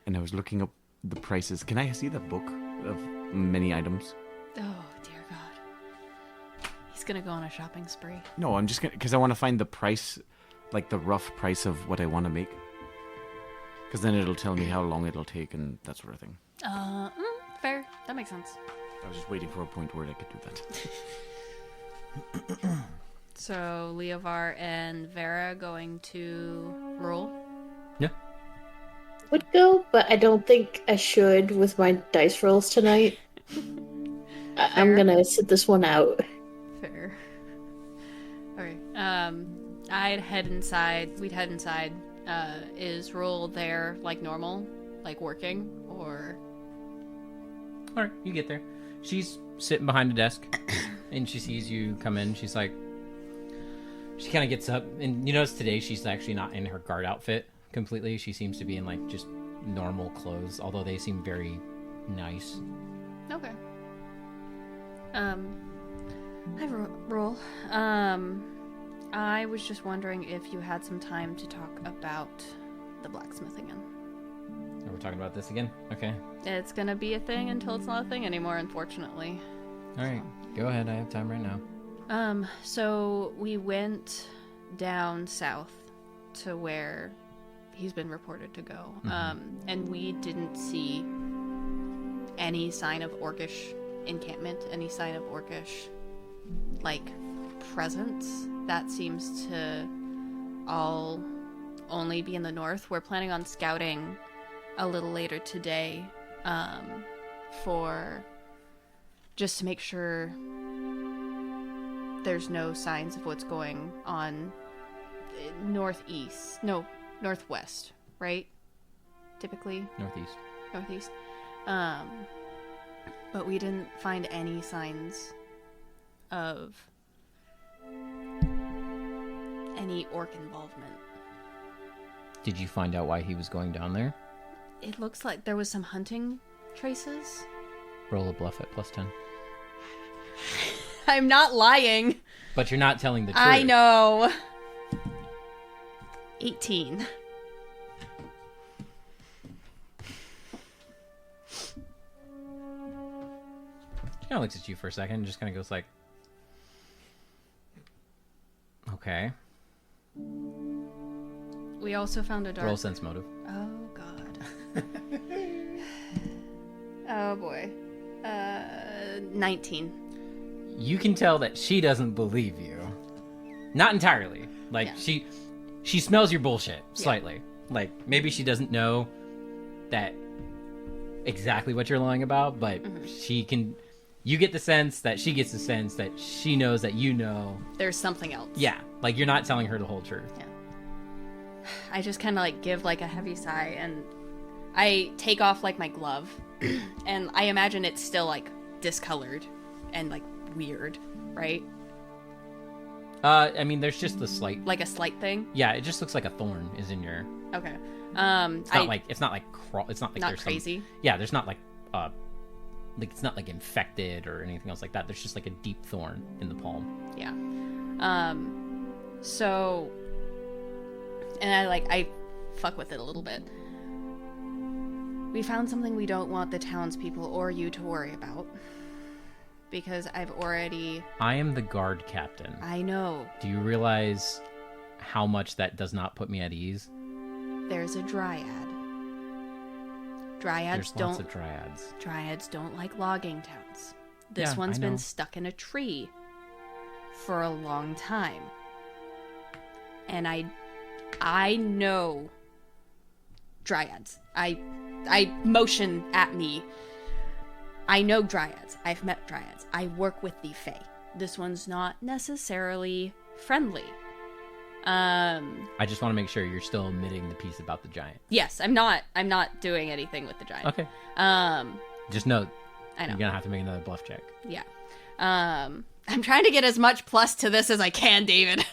And I was looking up the prices. Can I see the book of many items? Oh, dear God. He's gonna go on a shopping spree. No, I'm just gonna because I want to find the price, like the rough price of what I want to make. Because then it'll tell me how long it'll take and that sort of thing. Fair. That makes sense. I was just waiting for a point where I could do that. So, Leovar and Vera going to roll? Yeah. Would go, but I don't think I should with my dice rolls tonight. I'm Fair. gonna sit this one out. Fair. Okay. I'd head inside. We'd head inside. Is roll there like normal? Like working? Or. All right, you get there. She's sitting behind a desk, and she sees you come in. She's like, she kind of gets up, and you notice today she's actually not in her guard outfit completely. She seems to be in like just normal clothes, although they seem very nice. Okay. Hi, roll. I was just wondering if you had some time to talk about the blacksmith again. Are we talking about this again? Okay. It's gonna be a thing until it's not a thing anymore, unfortunately. All right, go ahead. I have time right now. So we went down south to where he's been reported to go. And we didn't see any sign of orcish encampment, any sign of orcish, like, presence. That seems to all only be in the north. We're planning on scouting a little later today, for just to make sure there's no signs of what's going on northwest, right? Typically Northeast. But we didn't find any signs of any orc involvement. Did you find out why he was going down there? It looks like there was some hunting traces. Roll a bluff at +10. I'm not lying. But you're not telling the truth. I know. 18. She kind of looks at you for a second and just kind of goes like, Okay. We also found a dark... Roll sense motive. Oh, God. Oh, boy. 19. You can tell that she doesn't believe you. Not entirely. Like, Yeah. she smells your bullshit slightly. Like, maybe she doesn't know that exactly what you're lying about, but she can... You get the sense that she gets the sense that she knows that you know. There's something else. Yeah. Like, you're not telling her the whole truth. Yeah. I just kind of, like, give, like, a heavy sigh, and I take off, like, my glove, and I imagine it's still, like, discolored and, like, weird, right? I mean, there's just the slight... Like a slight thing? Yeah, it just looks like a thorn is in your... Okay. It's not like it's not like Not there's crazy? Some, yeah, there's not like it's not like infected or anything else like that. There's just like a deep thorn in the palm. Yeah. So, and I fuck with it a little bit. We found something we don't want the townspeople or you to worry about. Because I've already... I am the guard captain. I know. Do you realize how much that does not put me at ease? There's a dryad. There's lots of dryads. Dryads don't like logging towns. This Yeah, one's I been know. stuck in a tree for a long time. And I know dryads. I motion at me. I know dryads. I've met dryads. I work with the fae. This one's not necessarily friendly. I just want to make sure you're still omitting the piece about the giant. Yes, I'm not doing anything with the giant. Okay. Just note, I know. you're gonna have to make another bluff check. Yeah. I'm trying to get as much plus to this as I can, David.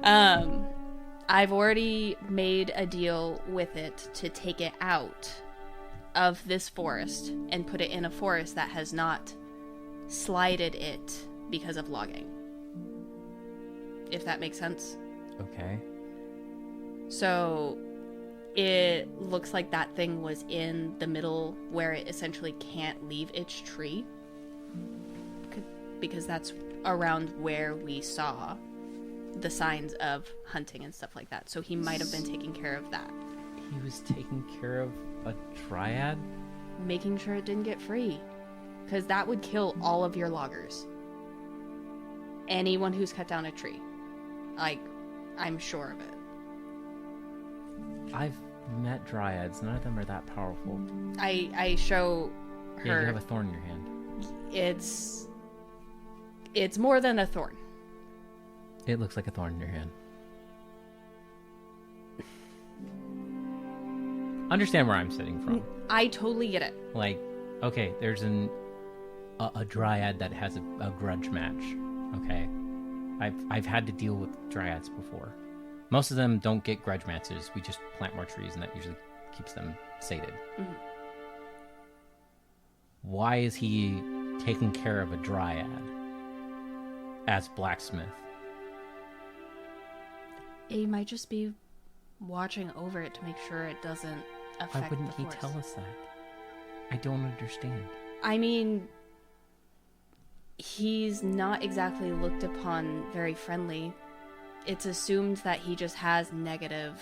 I've already made a deal with it to take it out of this forest and put it in a forest that has not slighted it because of logging. If that makes sense. Okay. So it looks like that thing was in the middle where it essentially can't leave its tree. Because that's around where we saw the signs of hunting and stuff like that. So he might have been taking care of that. He was taking care of a dryad? Making sure it didn't get free. Because that would kill all of your loggers. Anyone who's cut down a tree. Like, I'm sure of it. I've met dryads. None of them are that powerful. I show her... Yeah, you have a thorn in your hand. It's more than a thorn. It looks like a thorn in your hand. Understand where I'm sitting from. I totally get it. Like, okay, there's a dryad that has a grudge match. Okay, I've had to deal with dryads before. Most of them don't get grudge matches. We just plant more trees, and that usually keeps them sated. Mm-hmm. Why is he taking care of a dryad as blacksmith? He might just be watching over it to make sure it doesn't affect Why wouldn't the he forest. tell us that? I don't understand. I mean, he's not exactly looked upon very friendly. It's assumed that he just has negative.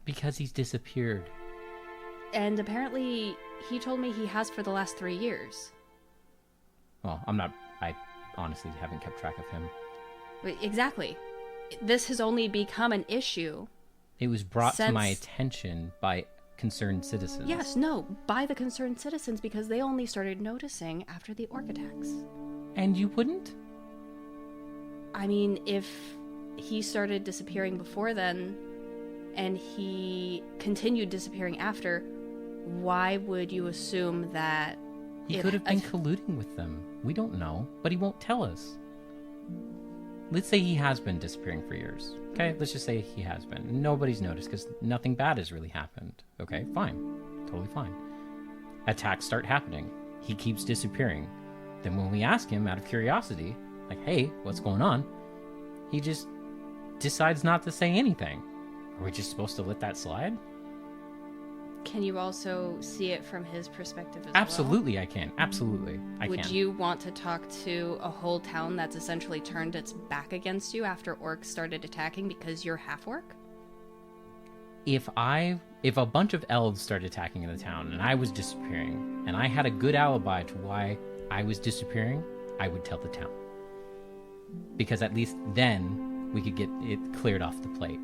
Because he's disappeared. And apparently, he told me he has for the last 3 years. Well, I honestly haven't kept track of him. Exactly. This has only become an issue. It was brought to my Since- attention by concerned citizens. Yes, no, by the concerned citizens because they only started noticing after the orc attacks. And you wouldn't? I mean, if he started disappearing before then, and he continued disappearing after, why would you assume that... He could have been colluding with them. We don't know, but he won't tell us. Let's say he has been disappearing for years. Okay, let's just say he has been. Nobody's noticed because nothing bad has really happened. Okay, fine. Totally fine. Attacks start happening. He keeps disappearing. Then when we ask him out of curiosity, like, hey, what's going on? He just decides not to say anything. Are we just supposed to let that slide? can you also see it from his perspective as Absolutely, I can. Absolutely, I well? Would can. you want to talk to a whole town that's essentially turned its back against you after orcs started attacking because you're half-orc? If a bunch of elves started attacking in the town and I was disappearing, and I had a good alibi to why I was disappearing, I would tell the town. Because at least then we could get it cleared off the plate.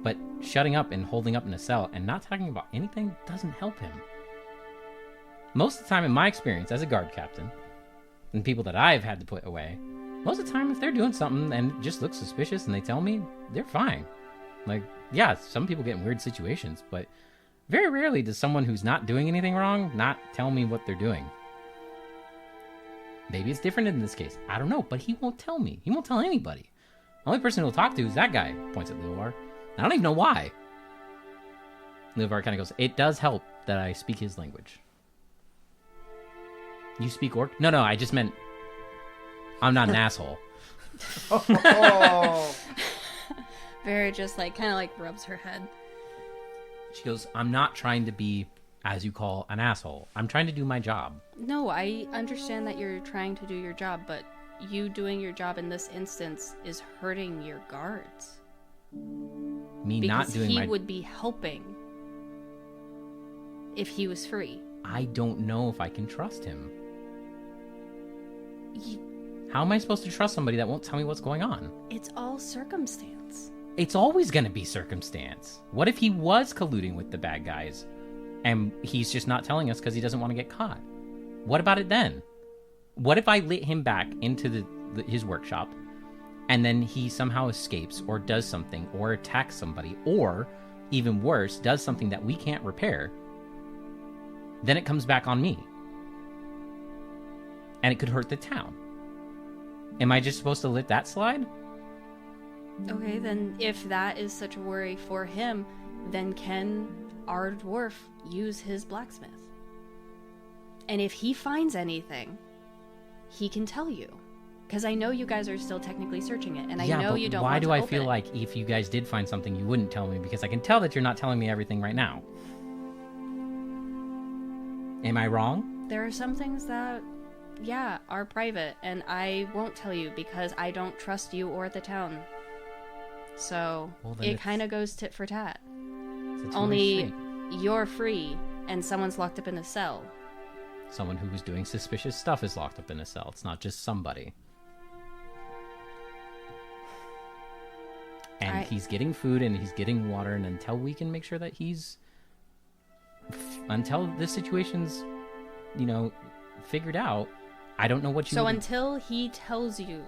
But shutting up and holding up in a cell and not talking about anything doesn't help him. Most of the time, in my experience as a guard captain, and people that I've had to put away, most of the time if they're doing something and it just looks suspicious and they tell me, they're fine. Like, yeah, some people get in weird situations, but very rarely does someone who's not doing anything wrong not tell me what they're doing. Maybe it's different in this case. I don't know, but he won't tell me. He won't tell anybody. The only person he'll talk to is that guy, points at Leovar. I don't even know why. Leovar kind of goes, it does help that I speak his language. You speak orc? No, I just meant I'm not an asshole. Vera just kind of rubs her head. She goes, I'm not trying to be, as you call, an asshole. I'm trying to do my job. No, I understand that you're trying to do your job, but you doing your job in this instance is hurting your guards. Me not doing because my... he would be helping if he was free. I don't know if I can trust him. How am I supposed to trust somebody that won't tell me what's going on? It's all circumstance. It's always going to be circumstance. What if he was colluding with the bad guys and he's just not telling us because he doesn't want to get caught? What about it then? What if I lit him back into his workshop and then he somehow escapes or does something or attacks somebody or, even worse, does something that we can't repair? Then it comes back on me. And it could hurt the town. Am I just supposed to let that slide? Okay, then if that is such a worry for him, then can our dwarf use his blacksmith? And if he finds anything, he can tell you. Because I know you guys are still technically searching it, and I know you don't want to why do I feel open it. like if you guys did find something, you wouldn't tell me? Because I can tell that you're not telling me everything right now. Am I wrong? There are some things that, yeah, are private, and I won't tell you because I don't trust you or the town. So, it kind of goes tit for tat. Only you're free, and someone's locked up in a cell. Someone who was doing suspicious stuff is locked up in a cell. It's not just somebody. And he's getting food and he's getting water, and until we can make sure that until this situation's, figured out, I don't know what you... So until he tells you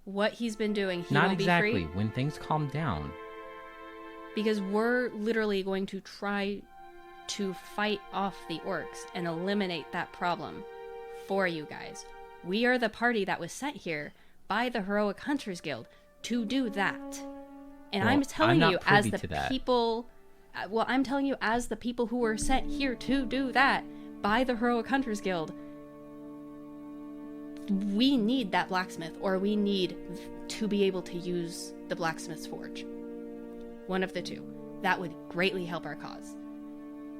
what he's been doing, he won't be free? Not exactly. When things calm down. Because we're literally going to try to fight off the orcs and eliminate that problem for you guys. We are the party that was sent here by the Heroic Hunters Guild to do that. And I'm telling you as the people... Well, I'm telling you as the people who were sent here to do that by the Heroic Hunters Guild, we need that blacksmith, or we need to be able to use the blacksmith's forge. One of the two. That would greatly help our cause.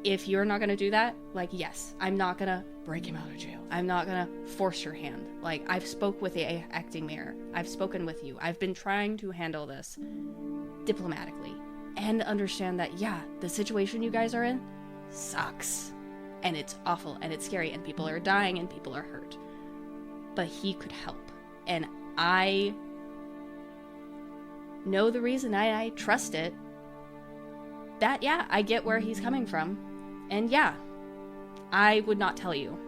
If you're not going to do that, yes, I'm not going to break him out of jail. I'm not going to force your hand. I've spoke with the acting mayor. I've spoken with you. I've been trying to handle this diplomatically and understand that, yeah, the situation you guys are in sucks. And it's awful and it's scary and people are dying and people are hurt. But he could help. And I know the reason I trust it. That, yeah, I get where he's coming from. And yeah, I would not tell you.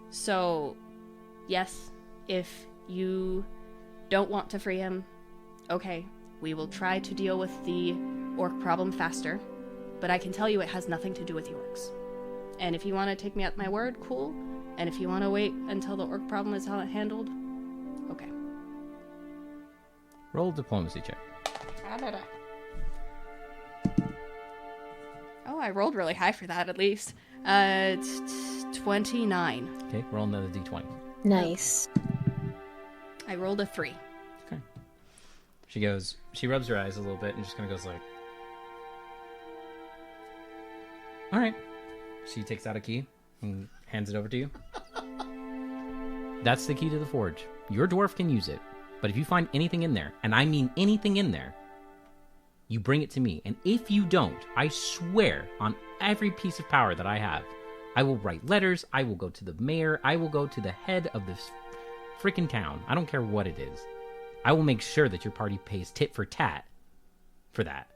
So, yes, if you don't want to free him, okay, we will try to deal with the orc problem faster. But I can tell you it has nothing to do with the orcs. And if you want to take me at my word, cool. And if you want to wait until the orc problem is handled, okay. Roll diplomacy check. Oh, I rolled really high for that, at least. It's 29. Okay, roll another d20. Nice. I rolled a 3. Okay. She rubs her eyes a little bit and just kind of goes like, All right. She takes out a key and hands it over to you. That's the key to the forge. Your dwarf can use it, but if you find anything in there, and I mean anything in there, you bring it to me. And if you don't, I swear on every piece of power that I have, I will write letters, I will go to the mayor, I will go to the head of this freaking town. I don't care what it is. I will make sure that your party pays tit for tat for that.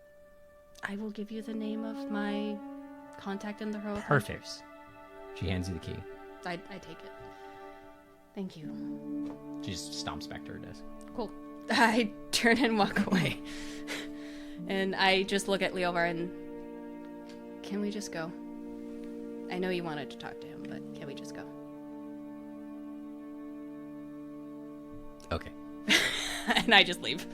I will give you the name of my contact in the Heroic Perfect. Hunters. She hands you the key. I take it. Thank you. She just stomps back to her desk. Cool. I turn and walk away. And I just look at Leovar and... Can we just go? I know you wanted to talk to him, but can we just go? Okay. And I just leave.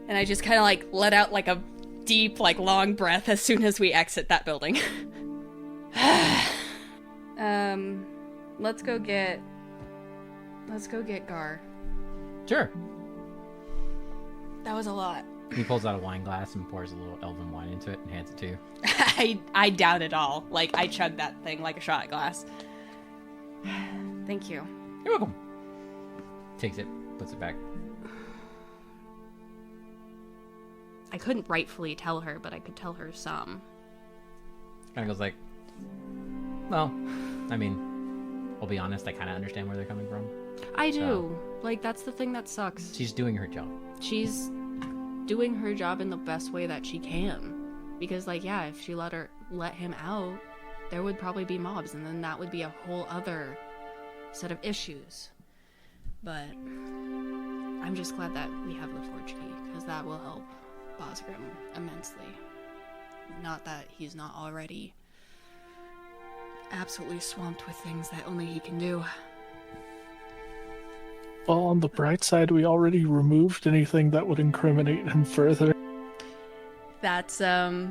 And I just kind of like let out like a deep, like long breath as soon as we exit that building. Let's go get Gar. Sure. That was a lot. He pulls out a wine glass and pours a little elven wine into it and hands it to you. I down it all. Like, I chugged that thing like a shot glass. Thank you. You're welcome. Takes it, puts it back. I couldn't rightfully tell her, but I could tell her some. Kind of goes like, well, I mean, I'll be honest, I kind of understand where they're coming from. I do. Like, that's the thing that sucks. She's doing her job. She's doing her job in the best way that she can. Because, like, yeah, if she let him out, there would probably be mobs, and then that would be a whole other set of issues. But I'm just glad that we have the forge key, because that will help Bosgrim immensely. Not that he's not already absolutely swamped with things that only he can do. Well, on the bright side, we already removed anything that would incriminate him further. That's, yeah,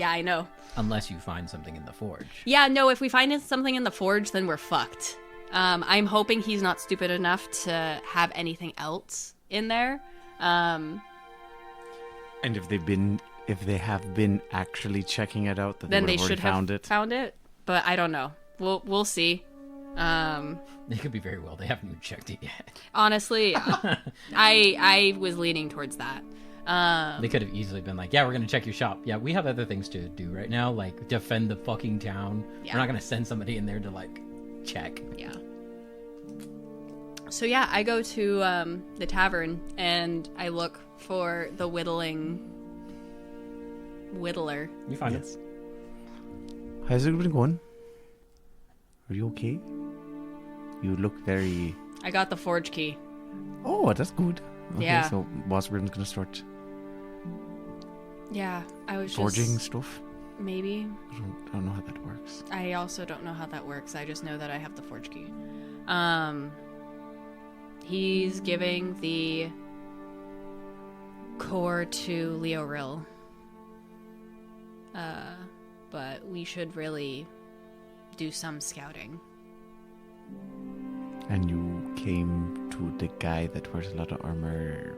I know. Unless you find something in the forge. Yeah, no, if we find something in the forge, then we're fucked. I'm hoping he's not stupid enough to have anything else in there. And if they have been actually checking it out, then they should have found it. But I don't know. We'll see. They could be very well. They haven't even checked it yet. Honestly, I was leaning towards that. They could have easily been like, yeah, we're going to check your shop. Yeah, we have other things to do right now, like defend the fucking town. Yeah. We're not going to send somebody in there to, like, check. Yeah. So, yeah, I go to the tavern, and I look for the whittler. You find it. How's it been going? Are you okay? You look very... I got the forge key. Oh, that's good. Okay, Yeah. so Bosgrim's gonna start Yeah, I was forging just... stuff. Maybe. I don't know how that works. I also don't know how that works. I just know that I have the forge key. He's giving the core to Leoril. But we should really do some scouting. And you came to the guy that wears a lot of armor.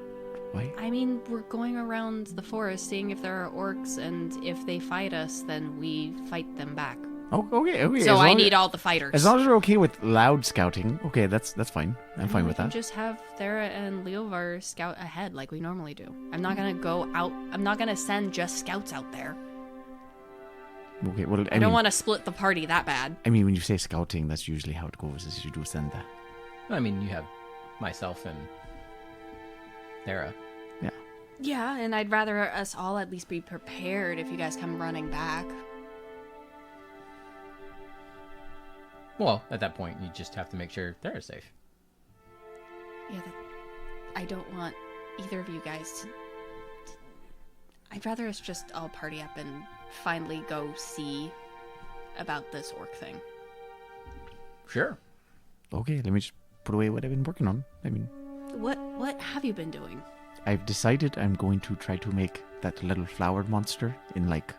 Why? I mean, we're going around the forest seeing if there are orcs, and if they fight us, then we fight them back. Oh, okay. So I need all the fighters. As long as you're okay with loud scouting, okay, that's fine. I'm fine with that. Just have Thera and Leovar scout ahead like we normally do. I'm not gonna go out. I'm not gonna send just scouts out there. Okay, well, I don't want to split the party that bad. I mean, when you say scouting, that's usually how it goes. Is you do send that. I mean, you have myself and Thera. Yeah. Yeah, and I'd rather us all at least be prepared if you guys come running back. Well, at that point, you just have to make sure Thera's safe. Yeah, I don't want either of you guys to... I'd rather us just all party up and finally go see about this orc thing. Sure. Okay, let me just put away what I've been working on. I mean... What have you been doing? I've decided I'm going to try to make that little flower monster in, like,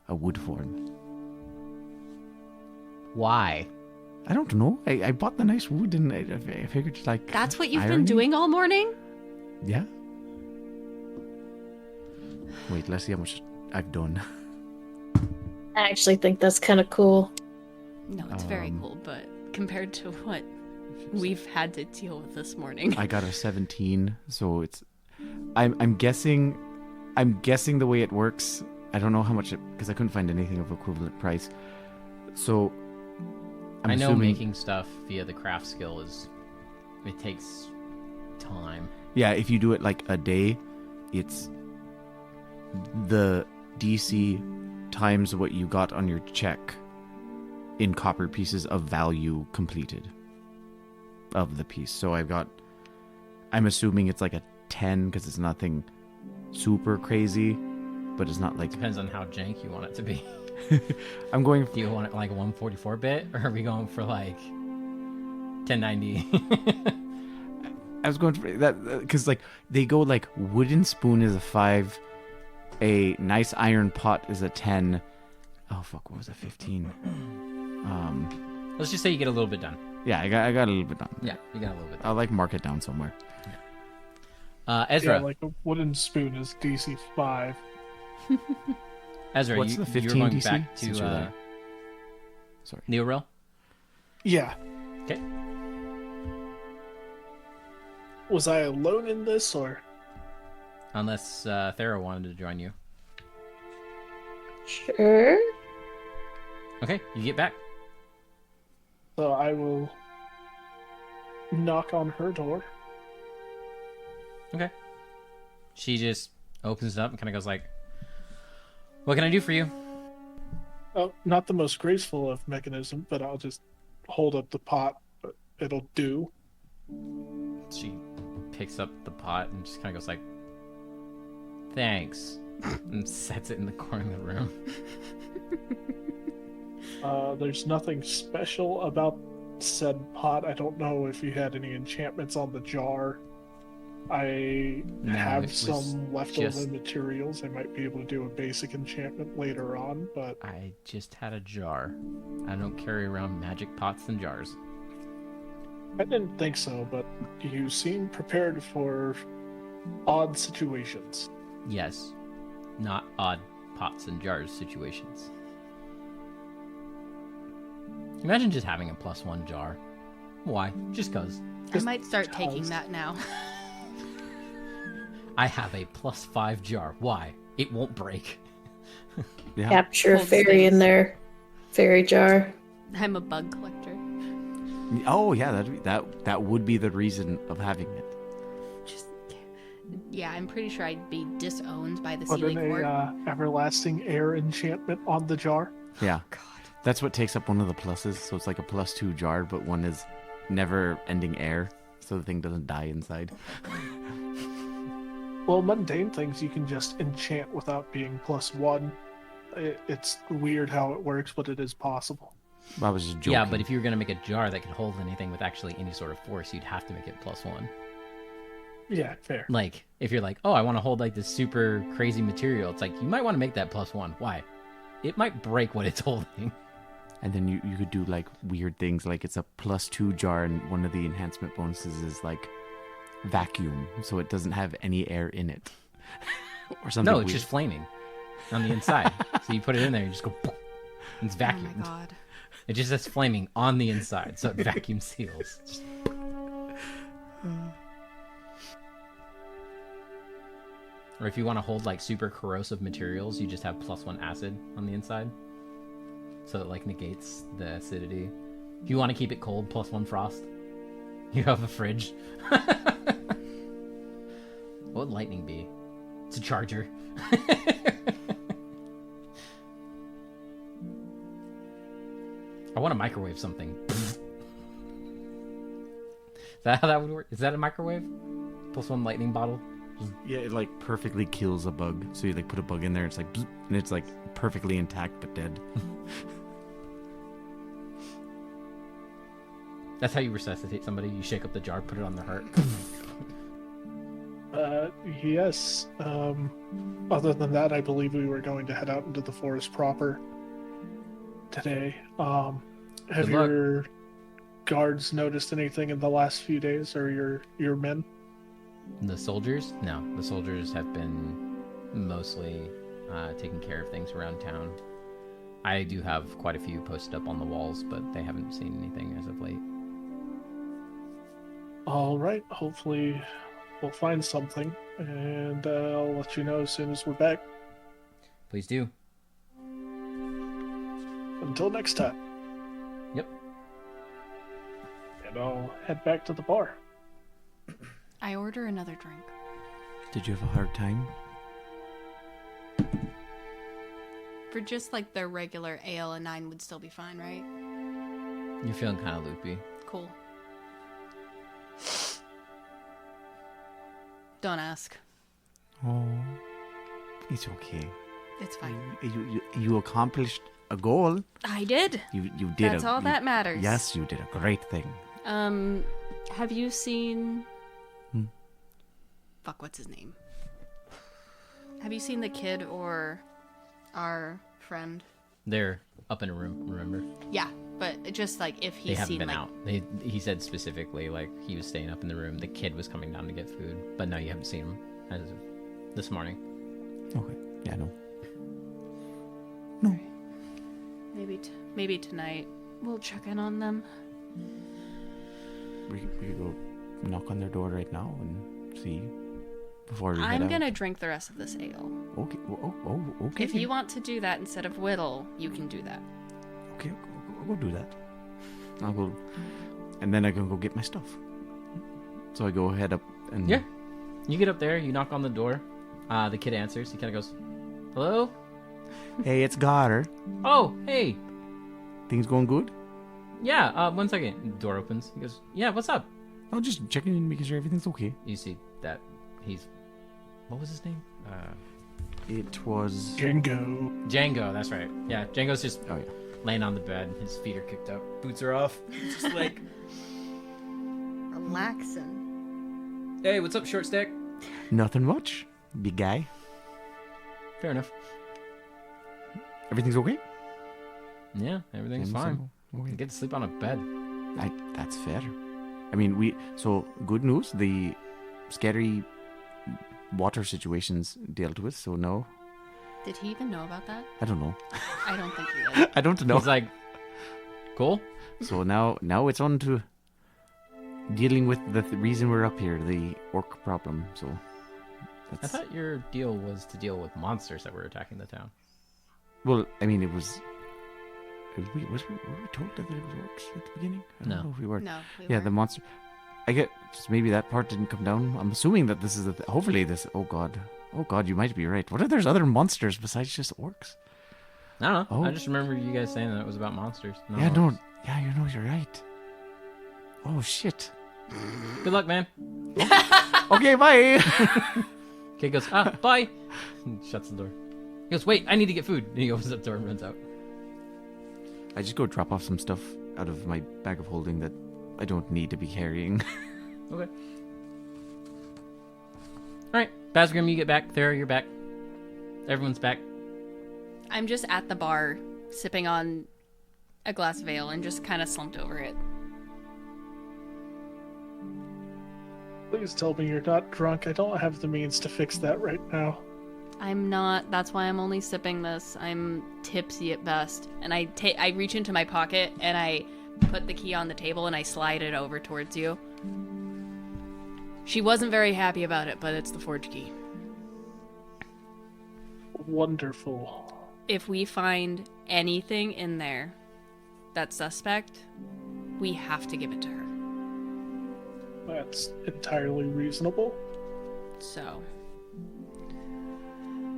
a wood form. Why? I don't know. I bought the nice wood and I figured, like... That's what you've ironing? been doing all morning? Yeah. Wait, let's see how much I've done. I actually think that's kind of cool. No, it's very cool, but compared to what we've had to deal with this morning. I got a 17, so it's. I'm guessing. I'm guessing the way it works. I don't know how much it, because I couldn't find anything of equivalent price. So I'm I know assuming, making stuff via the craft skill it takes time. Yeah, if you do it like a day, it's the DC times what you got on your check in copper pieces of value completed of the piece. So I'm assuming it's like a 10 because it's nothing super crazy, but it's not like. Depends on how jank you want it to be. I'm going. Do you want it like 144-bit, or are we going for like 1090? I was going for that because like they go like wooden spoon is a 5, a nice iron pot is a 10. Oh fuck, what was it? 15. Let's just say you get a little bit done. Yeah, I got a little bit done. Yeah, you got a little bit done. I'll like mark it down somewhere. Ezra. Yeah, like a wooden spoon is DC 5. Ezra, What's the you're 15 going DC? back Since you're to there. Sorry. Neoril? Yeah. Okay. Was I alone in this, or? Unless Thera wanted to join you. Sure. Okay, you get back. So I will knock on her door. Okay. She just opens it up and kind of goes like, "What can I do for you?" Oh, not the most graceful of mechanism, but I'll just hold up the pot, but it'll do. She picks up the pot and just kind of goes like, "Thanks," and sets it in the corner of the room. There's nothing special about said pot. I don't know if you had any enchantments on the jar. I No, it have was some leftover just- materials. I might be able to do a basic enchantment later on, but I just had a jar. I don't carry around magic pots and jars. I didn't think so. But you seem prepared for odd situations. Yes, not odd pots and jars situations. Imagine just having a +1 jar. Why? Just cause. I might start taking Just- that now. I have a +5 jar. Why? It won't break. Yeah. Capture a Hold fairy space. in their fairy jar. I'm a bug collector. Oh yeah, that would be the reason of having it. Just yeah, I'm pretty sure I'd be disowned by the Put Sealy in Court. a everlasting air enchantment on the jar. Yeah. God. That's what takes up one of the pluses. So it's like a +2 jar, but one is never-ending air, so the thing doesn't die inside. Well, mundane things you can just enchant without being +1. It's weird how it works, but it is possible. I was just joking. Yeah, but if you were gonna make a jar that could hold anything with actually any sort of force, you'd have to make it +1. Yeah, fair. Like, if you're like, oh, I want to hold like this super crazy material, it's like you might want to make that +1. Why? It might break what it's holding. And then you could do like weird things, like it's a +2 jar, and one of the enhancement bonuses is like vacuum, so it doesn't have any air in it, or something. No, it's weird. just flaming on the inside. So you put it in there, you just go, poof, and it's Oh my vacuumed. god. It just says flaming on the inside, so it vacuum seals. Just- Or if you want to hold like super corrosive materials, you just have +1 acid on the inside, so it like negates the acidity. If you want to keep it cold, +1 frost. You have a fridge. What would lightning be? It's a charger. I want to microwave something. Is that how that would work? Is that a microwave? +1 lightning bottle? Yeah, it like perfectly kills a bug. So you like put a bug in there, it's like, bzz, and it's like perfectly intact but dead. That's how you resuscitate somebody. You shake up the jar, put it on their heart. Yes. Other than that, I believe we were going to head out into the forest proper today. Have Good luck. your guards noticed anything in the last few days, or your men? The soldiers? No, the soldiers have been mostly taking care of things around town. I do have quite a few posted up on the walls, but they haven't seen anything as of late. All right. Hopefully, we'll find something, and I'll let you know as soon as we're back. Please do. Until next time. Yep. And I'll head back to the bar. I order another drink. Did you have a hard time? For just like their regular ale, a 9 would still be fine, right? You're feeling kind of loopy. Cool. Don't ask. Oh, it's okay. It's fine. You accomplished a goal. I did. You did. That's all that matters. Yes, you did a great thing. Have you seen... Hmm? Fuck, what's his name? Have you seen the kid or our friend? They're up in a room, remember? Yeah, but just like if he's They haven't seen been like... out. He said specifically, like, he was staying up in the room. The kid was coming down to get food. But no, you haven't seen him as of this morning. Okay. Yeah, no. No. Maybe tonight we'll check in on them. We could go knock on their door right now and see before we head I'm out. gonna drink the rest of this ale. Okay. Okay. If you want to do that instead of whittle, you can do that. Okay, I'll go do that. I'll go, and then I can go get my stuff. So I go head up and Yeah. You get up there, you knock on the door. The kid answers. He kind of goes, "Hello? Hey, it's Goddard. Oh, hey. Things going good? Yeah, 1 second." The door opens. He goes, "Yeah, what's up?" I'm just checking in, making sure everything's okay. You see that he's... What was his name? It was. Django. Django, that's right. Yeah, Django's just Oh yeah. laying on the bed. His feet are kicked up. Boots are off. He's just like, Relaxing. "Hey, what's up, short stick?" Nothing much, big guy. Fair enough. Everything's okay. Yeah, everything's Seems fine. so. Okay. Get to sleep on a bed. That's fair. I mean, so good news. The scary water situations dealt with. So no, Did he even know about that? I don't know. I don't think he did. I don't know. He's like, "Cool." So now it's on to dealing with the reason we're up here, the orc problem. So I that's thought your deal was to deal with monsters that were attacking the town. well. I mean, it was. Were we told that it was orcs at the beginning? I don't No. know if we were. No. We Yeah, the weren't. monster. I get maybe that part didn't come down. I'm assuming that this is hopefully this. Oh god, you might be right. What if there's other monsters besides just orcs? I don't know. Oh. I just remember you guys saying that it was about monsters. not Yeah, orcs. no. Yeah, you're right. Oh shit. Good luck, man. Okay, bye. Kid goes, bye. And shuts the door. He goes, "Wait, I need to get food." And he opens up the door and runs out. I just go drop off some stuff out of my bag of holding that I don't need to be carrying. Okay. Alright. Basgrim, you get back. Thera, you're back. Everyone's back. I'm just at the bar, sipping on a glass of ale and just kind of slumped over it. Please tell me you're not drunk. I don't have the means to fix that right now. I'm not. That's why I'm only sipping this. I'm tipsy at best. And I reach into my pocket and I put the key on the table and I slide it over towards you. She wasn't very happy about it, but it's the forge key. Wonderful. If we find anything in there that's suspect, we have to give it to her. That's entirely reasonable. So,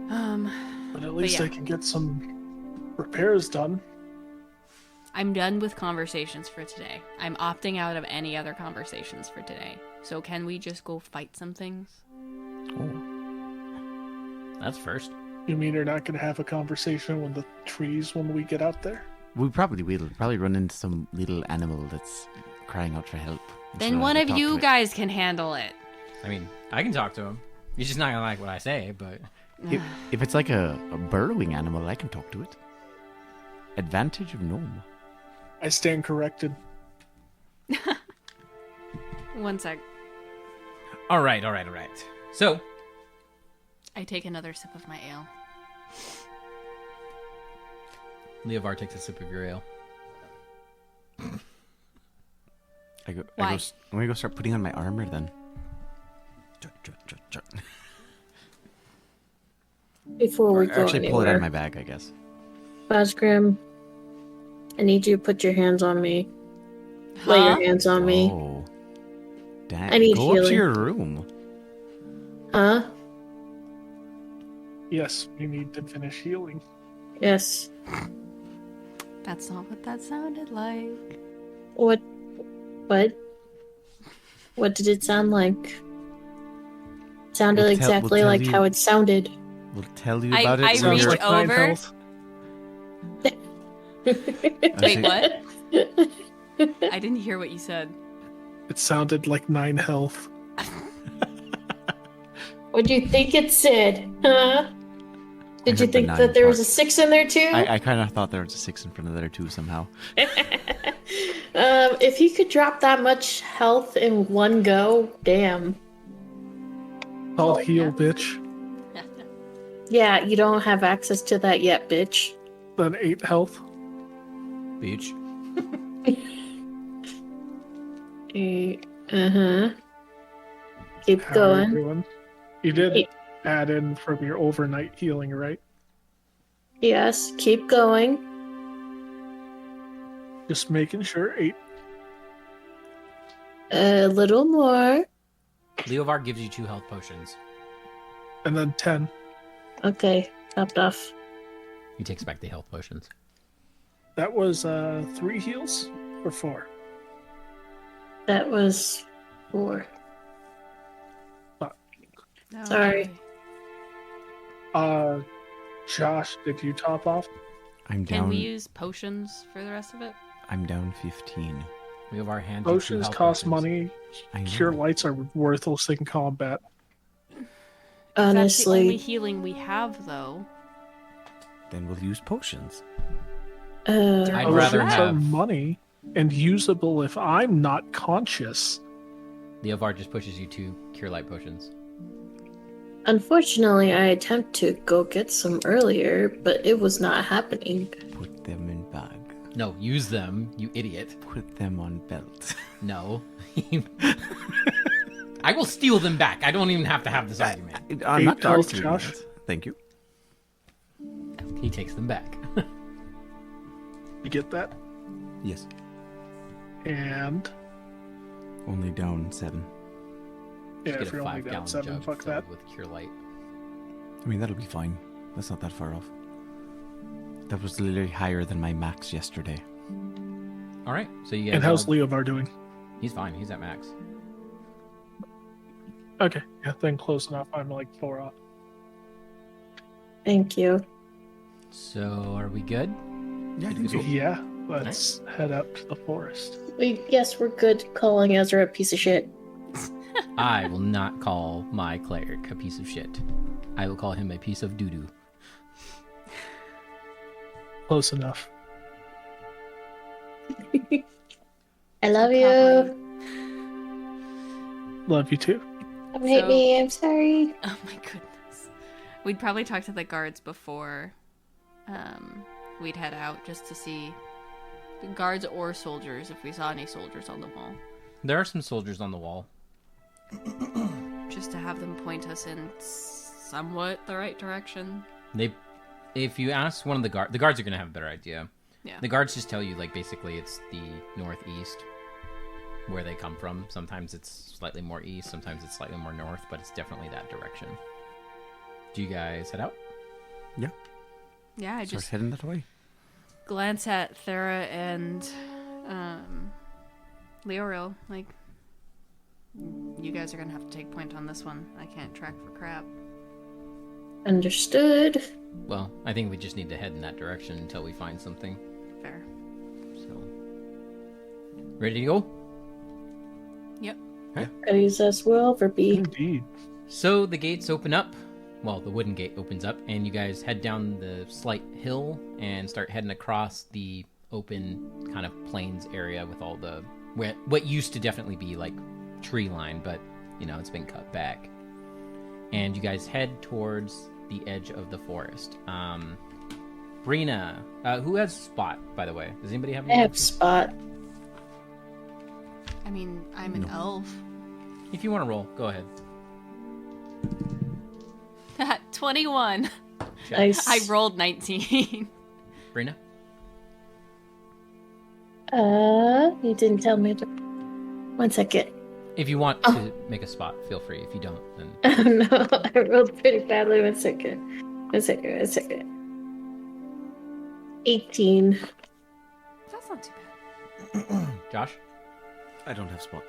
But at least yeah. I can get some repairs done. I'm done with conversations for today. I'm opting out of any other conversations for today. So can we just go fight some things? Oh. That's first. You mean you're not going to have a conversation with the trees when we get out there? We probably will. Probably run into some little animal that's crying out for help. Then So I one have of to talk you to it. guys can handle it. I mean, I can talk to him. He's just not gonna like what I say, but... If it's like a burrowing animal, I can talk to it. Advantage of gnome. I stand corrected. 1 sec. Alright. So, I take another sip of my ale. Leovar takes a sip of your ale. I'm Why? gonna go start putting on my armor then. Before we Or go actually, pull it out of my anywhere, bag, I guess. Basgrim, I need you to put your hands on me. Lay Huh? your hands on me. Oh, dang! I need Go up to healing. your room. Huh? Yes, we need to finish healing. Yes. That's not what that sounded like. What? What? What did it sound like? Sounded We'll exactly tell like you- how it sounded. We'll tell you about it. I when reach you're- Sounds like 9 over. health. Wait, what? I didn't hear what you said. It sounded like 9 health. What do you think it said? Huh? Did you heard the think 9 that there was a part. 6 in there too? I kind of thought there was a 6 in front of there too somehow. If you could drop that much health in one go, damn. I'll heal, bitch. Yeah, you don't have access to that yet, bitch. Then 8 health. Beach. Uh-huh. Keep How are you going. doing? You did Hey. add in from your overnight healing, right? Yes, keep going. Just making sure. 8. A little more. Leovar gives you 2 health potions. And then 10. Okay, topped off. He takes back the health potions. That was 3 heals or 4? That was 4. No, Sorry. Josh, did you top off? I'm Can down. we use potions for the rest of it? I'm down 15. Leovar hands you 2 Potions health cost potions. money. I know. Cure lights are worthless in combat. That's the only Honestly, healing we have, though. Then we'll use potions. I'd rather Potions are have- money and usable if I'm not conscious. Leovar just pushes you 2 cure light potions. unfortunately, I attempted to go get some earlier, but it was not happening. Put them in bag. No, use them, you idiot. Put them on belt. No. I will steal them back. I don't even have to have this argument. I'm 8 not health, arguing Josh. it. Thank you. He takes them back. You get that? Yes. And Only down 7. yeah, Get if a you're only 5 down gallon 7, jug fuck filled that. with cure light. I mean, that'll be fine. That's not that far off. That was literally higher than my max yesterday. All right, so you guys. And how's all- Leovar doing? He's fine. He's at max. Okay, yeah, then close enough. I'm like 4 off. Thank you. So are we good? Yeah, I think so. Yeah, let's head out to the forest. Yes, we're good calling Ezra a piece of shit. I will not call my cleric a piece of shit. I will call him a piece of doo-doo. Close enough. I love you. Love you too. Don't hate So- me. I'm sorry. Oh my goodness. We'd probably talk to the guards before we'd head out just to see the guards or soldiers if we saw any soldiers on the wall. There are some soldiers on the wall. Just to have them point us in somewhat the right direction. If you ask one of the guards are gonna have a better idea. Yeah. The guards just tell you, like, basically it's the northeast where they come from. Sometimes it's slightly more east, sometimes it's slightly more north, but it's definitely that direction. Do you guys head out? Yeah. Yeah, I Start just heading that way. glance at Thera and Leoril, like, you guys are gonna have to take point on this one. I can't track for crap. Understood. Well, I think we just need to head in that direction until we find something. Fair. So, ready to go? Yep. Ready as well for B. Indeed. So the gates open up. Well, the wooden gate opens up, and you guys head down the slight hill and start heading across the open kind of plains area with all the what used to definitely be like tree line, but it's been cut back. And you guys head towards the edge of the forest. Brina, who has spot, by the way? Does anybody have I any? have spot. I mean, I'm an elf. If you want to roll, go ahead. 21. Nice. I rolled 19. Brina? You didn't tell me to. 1 second. If you want to make a spot, feel free. If you don't, then Oh no, I rolled pretty badly. 1 second. 1 second. 1 second. 18. That's not too bad. Josh? I don't have spot.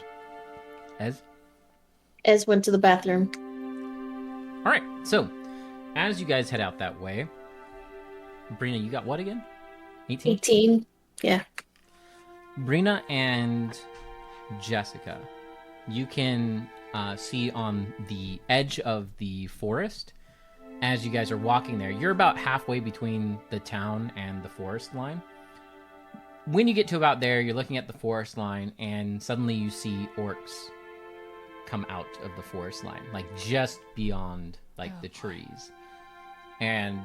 Ez? Ez went to the bathroom. All right. So, as you guys head out that way, Brina, you got what again? 18? 18. Yeah. Brina and Jessica, you can see on the edge of the forest, as you guys are walking there, you're about halfway between the town and the forest line. When you get to about there, you're looking at the forest line, and suddenly you see orcs come out of the forest line, like just beyond the trees. And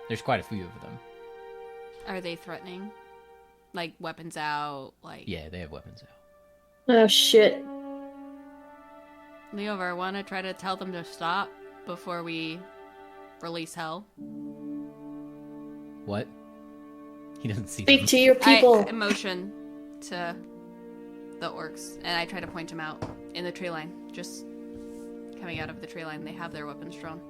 there's quite a few of them. Are they threatening? Like, weapons out? Like, Yeah, they have weapons out. Oh shit. Leover, want to try to tell them to stop before we release hell? What? He doesn't see Speak them. to your people. I motion to the orcs, and I try to point them out in the tree line. Just coming out of the tree line, they have their weapons drawn.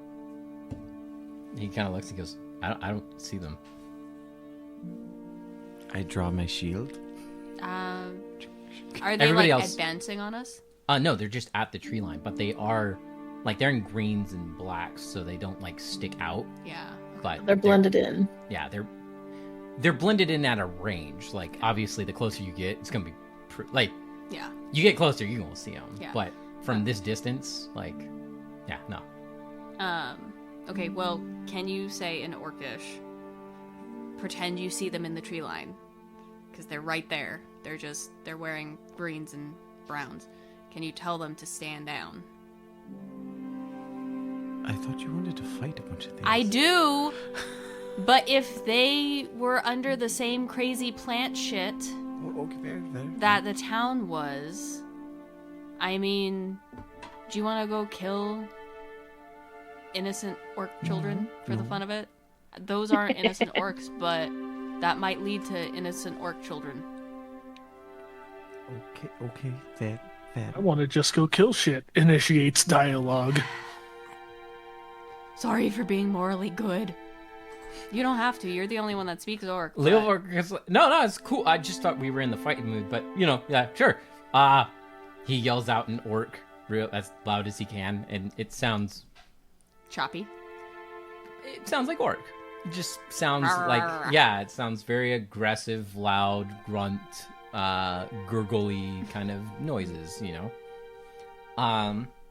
He kind of looks and goes, I don't see them. I draw my shield. Are they Everybody like else- advancing on us? No, they're just at the tree line, but they are, they're in greens and blacks, so they don't, stick out. Yeah. But They're blended in. Yeah, they're blended in at a range. Like, obviously, the closer you get, it's gonna be, Yeah. you get closer, you won't see them. Yeah. But from this distance, yeah, no. Okay, well, can you say in Orcish, pretend you see them in the tree line? Because they're right there. They're wearing greens and browns. Can you tell them to stand down? I thought you wanted to fight a bunch of things. I do! But if they were under the same crazy plant shit Oh, okay, there. that the town was, I mean, do you want to go kill innocent orc children for the fun of it? Those aren't innocent orcs, but that might lead to innocent orc children. Okay, fair. I want to just go kill shit. Initiates dialogue. Sorry for being morally good. You don't have to. You're the only one that speaks orc. but- No, it's cool. I just thought we were in the fighting mood, but, yeah, sure. He yells out in orc as loud as he can, and it sounds Choppy. like orc. It just sounds it sounds very aggressive, loud, grunt, gurgly kind of noises,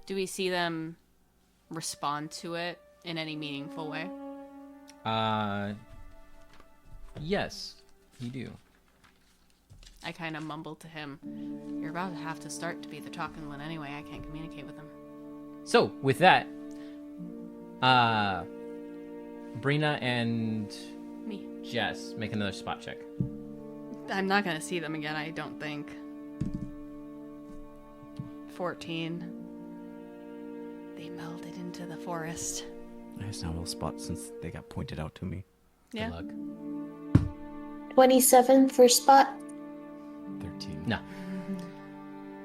Do we see them respond to it in any meaningful way? Yes, you do. I kind of mumbled to him, "You're about to have to start to be the talking one anyway. I can't communicate with them." So, with that, Brina and Me. Jess, make another spot check. I'm not going to see them again, I don't think. 14. They melded into the forest. I guess now I'll spot since they got pointed out to me. Yeah. Good luck. 27 for spot. 13. No.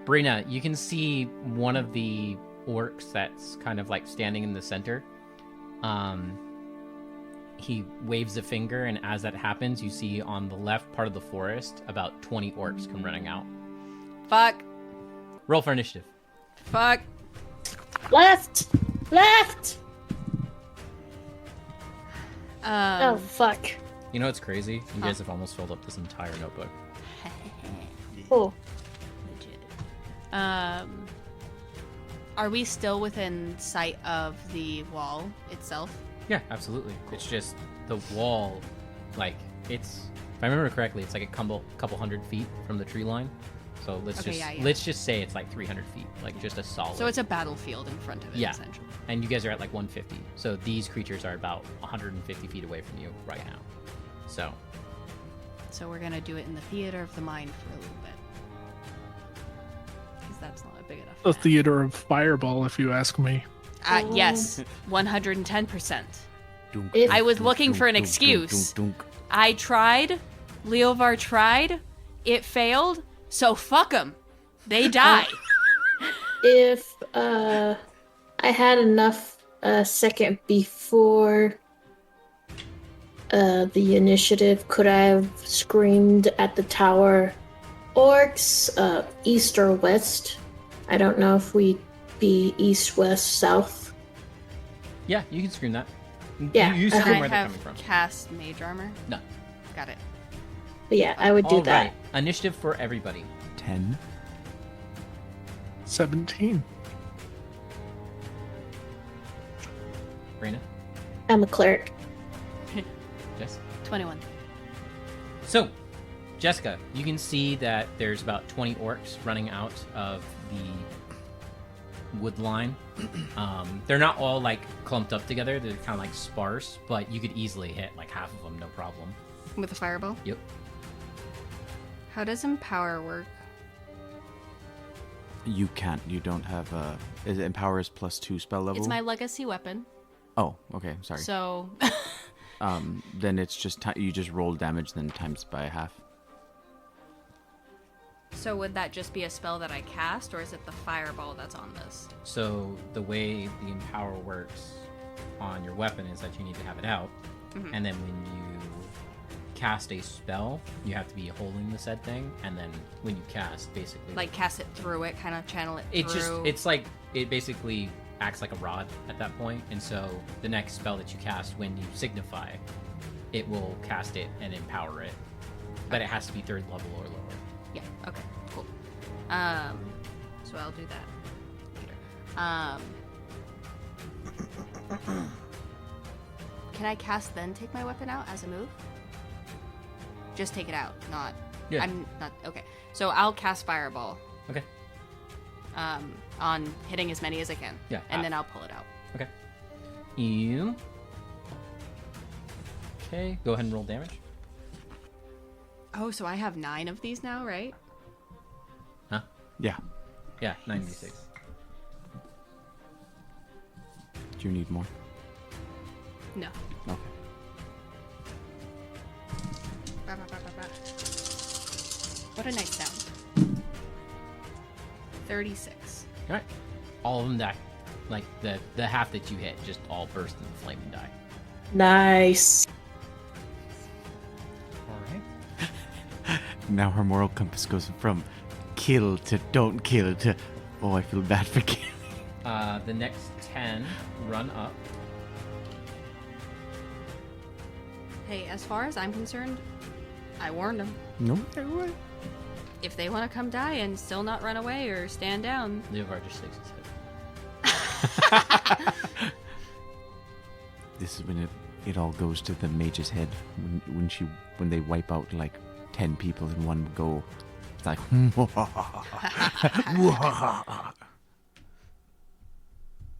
Brina, you can see one of the orcs that's kind of standing in the center. He waves a finger, and as that happens, you see on the left part of the forest about 20 orcs come running out. Fuck. Roll for initiative. Fuck. Left! Left! Oh, Um, fuck. You know what's crazy? You guys have almost filled up this entire notebook. Oh. Are we still within sight of the wall itself? Yeah, absolutely. It's just the wall, if I remember correctly, it's like a couple hundred feet from the tree line. So let's Okay, just yeah. let's just say it's like 300 feet, like just a solid. So it's a battlefield in front of it, Yeah. essentially. And you guys are at like 150. So these creatures are about 150 feet away from you right now. So we're gonna do it in the theater of the mind for a little bit. Because that's not a big enough. The map. theater of Fireball, if you ask me. Yes, 110%. Dunk, If- I was dunk, looking dunk, for an dunk, excuse. dunk, dunk. I tried. Leovar tried. It failed. So fuck them. They die. If I had enough second before the initiative, could I have screamed at the tower orcs east or west? I don't know if we'd be east, west, south. Yeah, you can scream that. Yeah, You Can scream I where they're have coming from. cast mage armor? No. Got it. But yeah, I would do All that. right. Initiative for everybody. 10. 17. Brina, I'm a cleric. Jess. 21. So, Jessica, you can see that there's about 20 orcs running out of the wood line. They're not all like clumped up together. They're kind of like sparse, but you could easily hit like half of them, no problem. With a fireball? Yep. How does Empower work? You can't. You don't have is it Empower is +2 spell level? It's my legacy weapon. Oh, okay. Sorry. So, Then it's just you just roll damage then times by half. so would that just be a spell that I cast, or is it the fireball that's on this? So the way the Empower works on your weapon is that you need to have it out, and then when you cast a spell, you have to be holding the said thing, and then when you cast, basically, Like cast it through it, kind of channel it it through. it's like it basically acts like a rod at that point, and so the next spell that you cast, when you signify, it will cast it and empower it, but it has to be 3rd level or lower. Yeah. Okay. Cool. So I'll do that later. Can I cast then take my weapon out as a move? Just take it out, not. Yeah. I'm not okay. So I'll cast fireball. Okay. On hitting as many as I can. Yeah. And then I'll pull it out. Okay. You. Okay. Go ahead and roll damage. Oh, so I have 9 of these now, right? Huh? Yeah. Yeah. 96. Do you need more? No. Okay. Bah, bah, bah, bah, bah. What a nice sound. 36. All right. All of them die. Like the half that you hit, just all burst into flame and die. Nice. All right. Now her moral compass goes from kill to don't kill to I feel bad for killing. The next 10 run up. Hey, as far as I'm concerned, I warned them. No. If they want to come die and still not run away or stand down, Leovar just shakes his head. This is when it all goes to the mage's head when they wipe out like 10 people in one go. It's like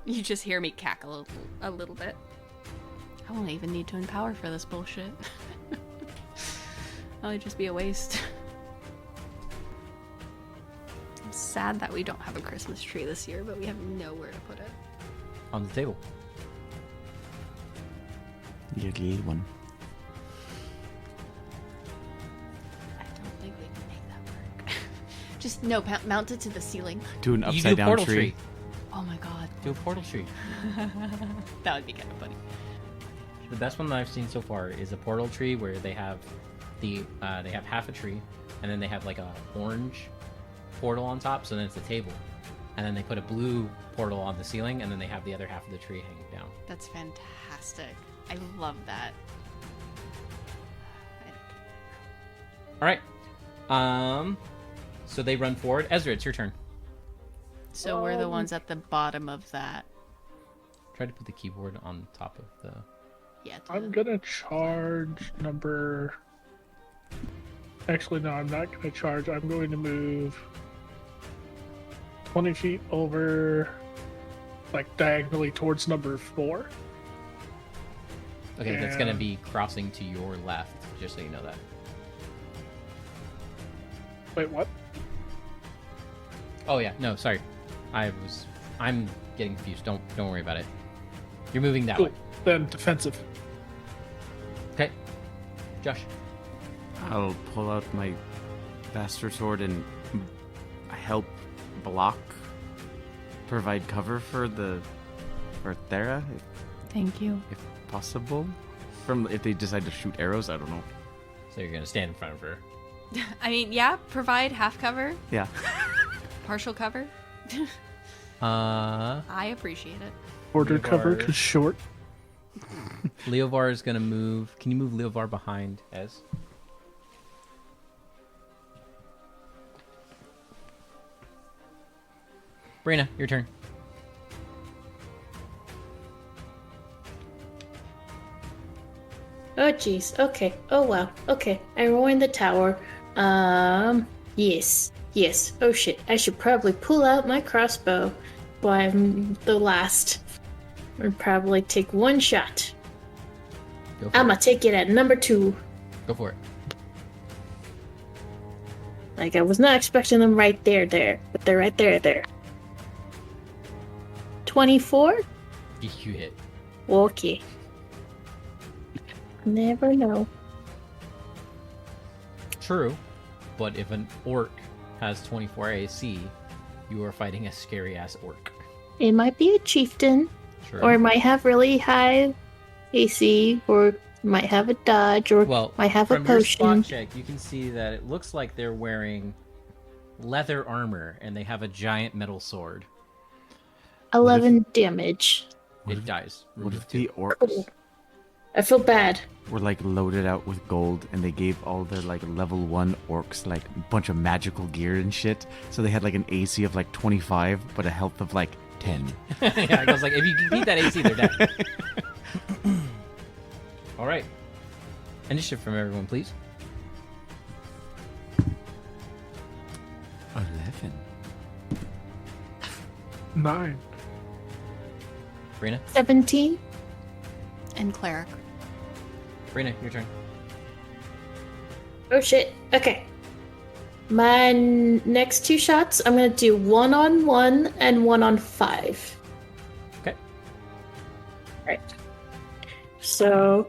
you just hear me cackle a little bit. I won't even need to empower for this bullshit. That'll just be a waste. I'm sad that we don't have a Christmas tree this year, but we have nowhere to put it. On the table. your little one. I don't think we can make that work. Just no, mount it to the ceiling. Do an You do upside a down portal tree. tree. Oh my god. Do a portal tree. That would be kind of funny. The best one that I've seen so far is a portal tree where they have they have half a tree, and then they have like a orange portal on top, so then it's a table, and then they put a blue portal on the ceiling, and then they have the other half of the tree hanging down. That's fantastic. I love that. All right. So they run forward. Ezra, it's your turn. So we're the ones at the bottom of that. Try to put the keyboard on top of the. Yeah. I'm gonna charge number Actually, no, I'm not going to charge. I'm going to move 20 feet over, like diagonally towards number 4. Okay, that's gonna And- be crossing to your left, just so you know that. Wait, what? Oh yeah, no, sorry. I'm getting confused. Don't worry about it. You're moving that Cool. way. Then defensive. Okay. Josh. I'll pull out my bastard sword and help block, provide cover for Thera, Thank you. if possible. From if they decide to shoot arrows, I don't know. So you're gonna stand in front of her. I mean, yeah, provide half cover, Yeah. partial cover. I appreciate it. Border Levar. cover because short. Leovar is gonna move. Can you move Leovar behind Ez? Brina, your turn. Oh jeez. Okay. Oh wow. Okay. I ruined the tower. Yes. Yes. Oh shit. I should probably pull out my crossbow. But I'm the last. I'd probably take one shot. Go for I'ma it. take it at number 2. Go for it. Like I was not expecting them right there, but they're right there. 24? You hit. Okay. Never know. True, but if an orc has 24 AC, you are fighting a scary ass orc. It might be a chieftain, True. or it might have really high AC, or might have a dodge, or Well, might have a from your spot potion. check, you can see that it looks like they're wearing leather armor and they have a giant metal sword. 11 damage. It dies. What Remove if the 2. orcs I feel bad. were like loaded out with gold and they gave all their like level 1 orcs like a bunch of magical gear and shit? So they had like an AC of like 25 but a health of like 10. Yeah, it goes like, if you can beat that AC, they're dead. All right. Initiative from everyone, please. 11. 9. Brina? 17? And cleric. Brina, your turn. Oh shit. Okay. My next 2 shots, I'm gonna do 1 on 1 and 1 on 5. Okay. Right. So.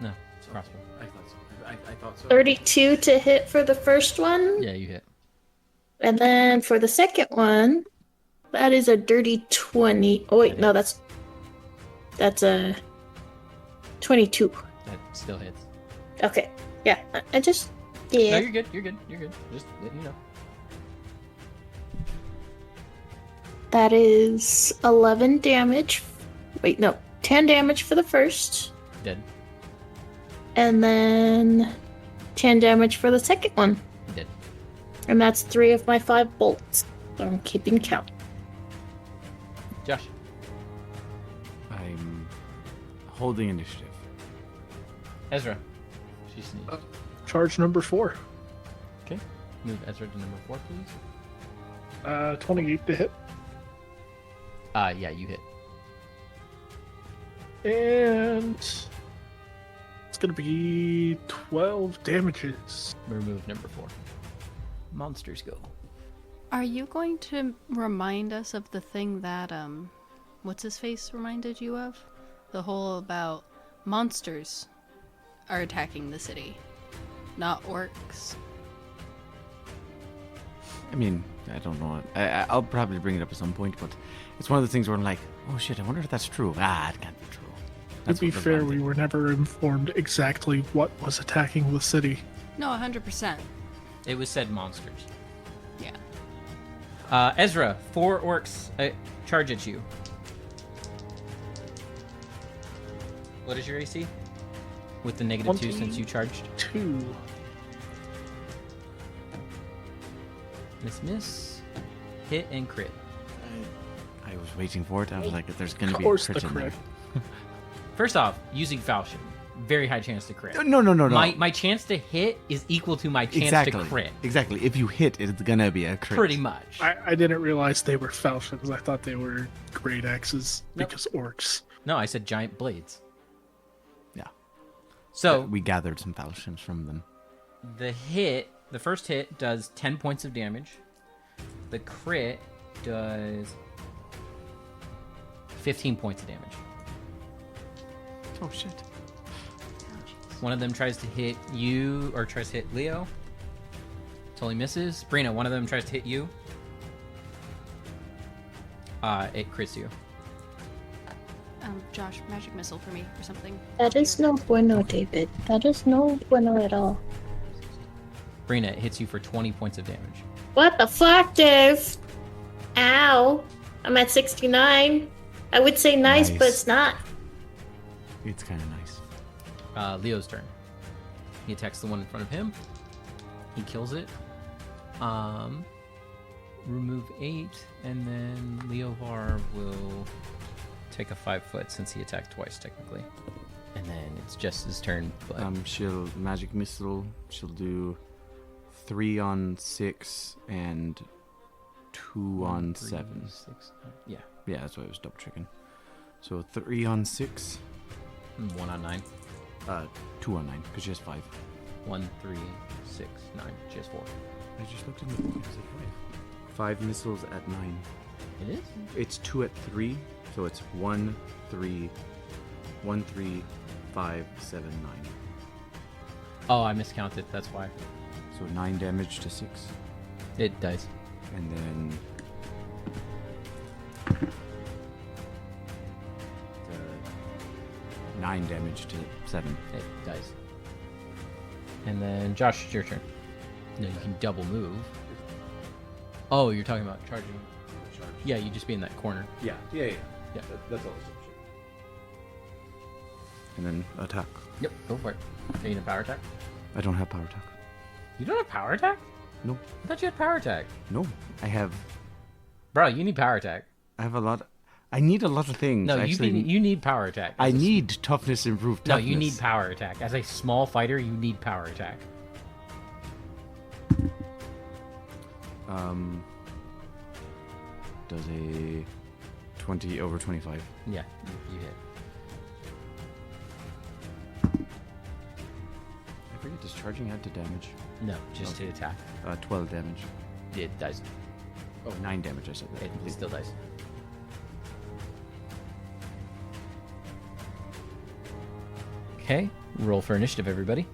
No, it's a crossbow. I thought so. 32 to hit for the first one. Yeah, you hit. And then for the second one, that is a dirty 20. Oh, wait, no, that's a 22. That still hits. Okay. Yeah, I just. No, Yeah. you're good. You're good. You're good. Just letting you know. That is 11 damage. Wait, no. 10 damage for the first. Dead. And then 10 damage for the second one. Dead. And that's 3 of my 5 bolts. So I'm keeping count. Josh. I'm holding initiative. Ezra. She sneezed. Charge number 4. Okay. Move Ezra to number 4, please. 28 to hit. Yeah, you hit. And it's going to be 12 damages. Remove number 4. Monsters go. Are you going to remind us of the thing that, what's his face reminded you of? The whole about monsters are attacking the city, not orcs. I mean, I don't know. I'll probably bring it up at some point, but it's one of the things where I'm like, oh shit, I wonder if that's true. Ah, it can't be true. To be what the fair, bad we thing- were never informed exactly what was attacking the city. No, 100%. It was said monsters. Yeah. Ezra, 4 orcs charge at you. What is your AC? With the negative 2 since you charged. 2. Miss. Hit and crit. I was waiting for it. I was like, if there's going to Of be a course, the crit in there. crit. First off, using falchion, very high chance to crit. No. My chance to hit is equal to my chance Exactly. to crit. Exactly. If you hit, it's gonna be a crit. Pretty much. I didn't realize they were falchions. I thought they were great axes Nope. because orcs. No, I said giant blades. Yeah. So We gathered some falchions from them. the first hit does 10 points of damage. The crit does 15 points of damage. Oh shit. One of them tries to hit you, or tries to hit Leo. Totally misses. Brina, one of them tries to hit you. It crits you. Josh, magic missile for me or something. That is no bueno, David. That is no bueno at all. Brina, it hits you for 20 points of damage. What the fuck, Dave? Ow. I'm at 69. I would say nice, but Nice. it's not. It's kind of nice. Leo's turn. He attacks the one in front of him. He kills it. Remove 8, and then Leovar will take a 5 foot since he attacked twice technically. And then it's just his turn. But She'll magic missile. She'll do 3 on 6 and 2 on 3, 7. 6, yeah, Yeah, that's why I was double checking. So 3 on 6, 1 on 9. 2 on 9 because she has 5. 1, 3, 6, 9. She has 4. I just looked in the book. I was like, 5 missiles at 9. It is. It's 2 at 3, so it's 1, 3, 1, 3, 5, 7, 9. Oh, I miscounted. That's why. So 9 damage to 6, It dies. and then 9 damage to 7. It dies. And then Josh, it's your turn. No, you can double move. Oh, you're talking about charging. Yeah, you just be in that corner. Yeah. Yeah. That's all. And then attack. Yep, go for it. Are you in a power attack? I don't have power attack. You don't have power attack? No, I thought you had power attack. no. I have Bro, you need power attack. a lot. I need a lot of things. No, actually. you need power attack. I As a- need toughness improved. No, Toughness. you need power attack. As a small fighter, you need power attack. Does a 20 over 25. Yeah, you hit. I forget. Does charging add to damage? No, just to attack. 12 damage. It dies. Oh, 9 damage. I said that. It still dies. Okay, roll for initiative, everybody.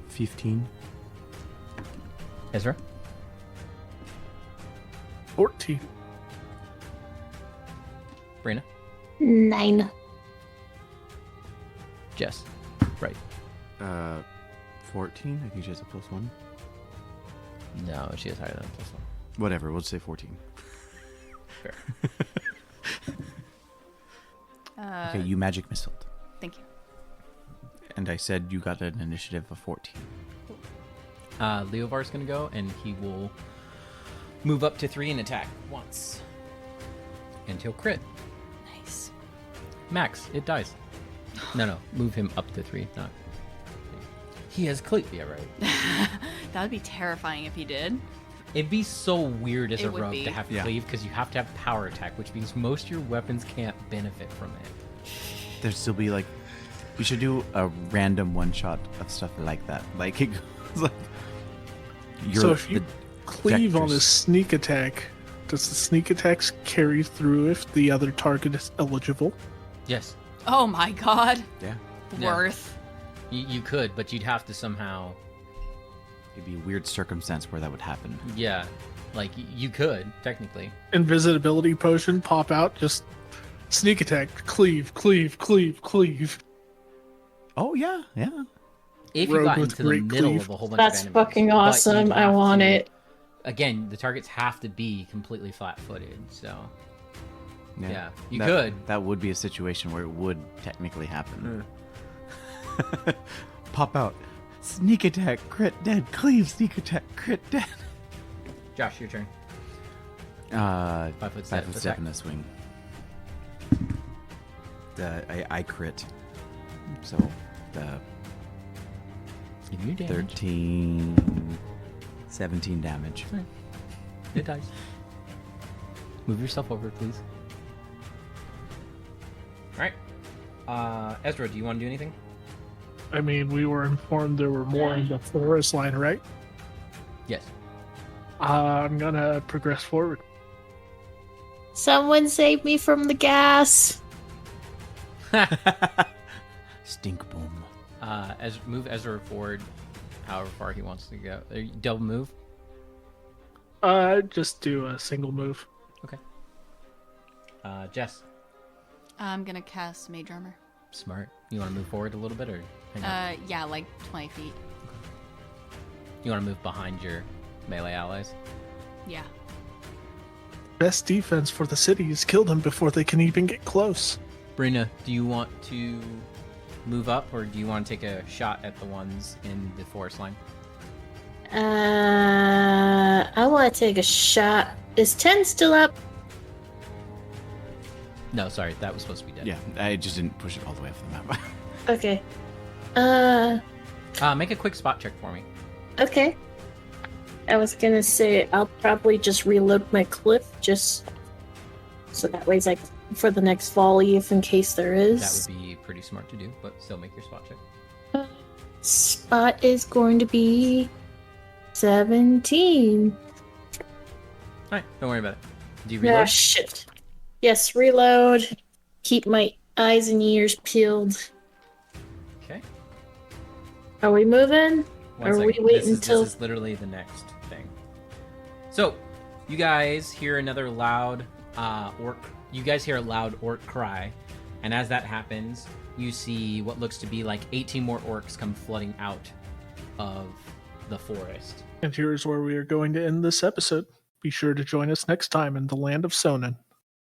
15. Ezra, 14. Brina, 9. Jess. Right. 14. I think she has a +1. No, she is higher than +1. Whatever. We'll say 14. Fair. Okay, you magic missiled. Thank you. And I said you got an initiative of 14. Leovar's gonna go, and he will move up to 3 and attack once. And he'll crit. Nice. Max, it dies. No, move him up to 3, not. He has Cleopia, right? That would be terrifying if he did. It'd be so weird as It a would rogue be. to have Yeah. cleave because you have to have power attack, which means most of your weapons can't benefit from it. There'd still be like, we should do a random one shot of stuff like that. Like it goes like. So if you the cleave on a vectors- sneak attack, does the sneak attacks carry through if the other target is eligible? Yes, Oh my god. Yeah, Yeah. Worth. you could, but you'd have to somehow. it'd be a weird circumstance where that would happen. Yeah, like you could technically. Invisibility potion, pop out, just sneak attack, cleave, cleave, cleave, cleave. Oh yeah, yeah. If you Rogue got with into the great middle cleave. of a whole bunch That's of enemies. fucking but awesome. you'd I have want to- it. Again, the targets have to be completely flat-footed, so yeah, you That- could. That would be a situation where it would technically happen. Hmm. Pop out. Sneak attack, crit dead. Cleave, sneak attack, crit dead. Josh, your turn. 5 5 foot 5 step foot attack. step in the swing. I crit. So the Give you damage. 13, 17 damage. It dies. Move yourself over, please. Alright. Ezra, do you want to do anything? I mean, we were informed there were more in the forest line, right? Yes. I'm gonna progress forward. Someone save me from the gas. Stink boom. Move Ezra forward however far he wants to go. Double move? Just do a single move. Okay. Jess. I'm gonna cast Mage Armor. Smart. You want to move forward a little bit, or hang on? Yeah, like 20 feet. You want to move behind your melee allies? Yeah. Best defense for the city is kill them before they can even get close. Brina, do you want to move up, or do you want to take a shot at the ones in the forest line? I want to take a shot. Is 10 still up? No, sorry, that was supposed to be dead. Yeah, I just didn't push it all the way off the map. Okay. Make a quick spot check for me. Okay. I was gonna say I'll probably just reload my clip just so that way it's like for the next volley if in case there is. That would be pretty smart to do, but still make your spot check. Spot is going to be 17. Alright, don't worry about it. Do you reload? Ah, shit. Yes, reload. Keep my eyes and ears peeled. Okay. Are we moving? One Or second. we wait this until- is literally the next thing. So, you guys hear another loud orc. You guys hear a loud orc cry, and as that happens, you see what looks to be like 18 more orcs come flooding out of the forest. And here's where we are going to end this episode. Be sure to join us next time in the land of Sonin.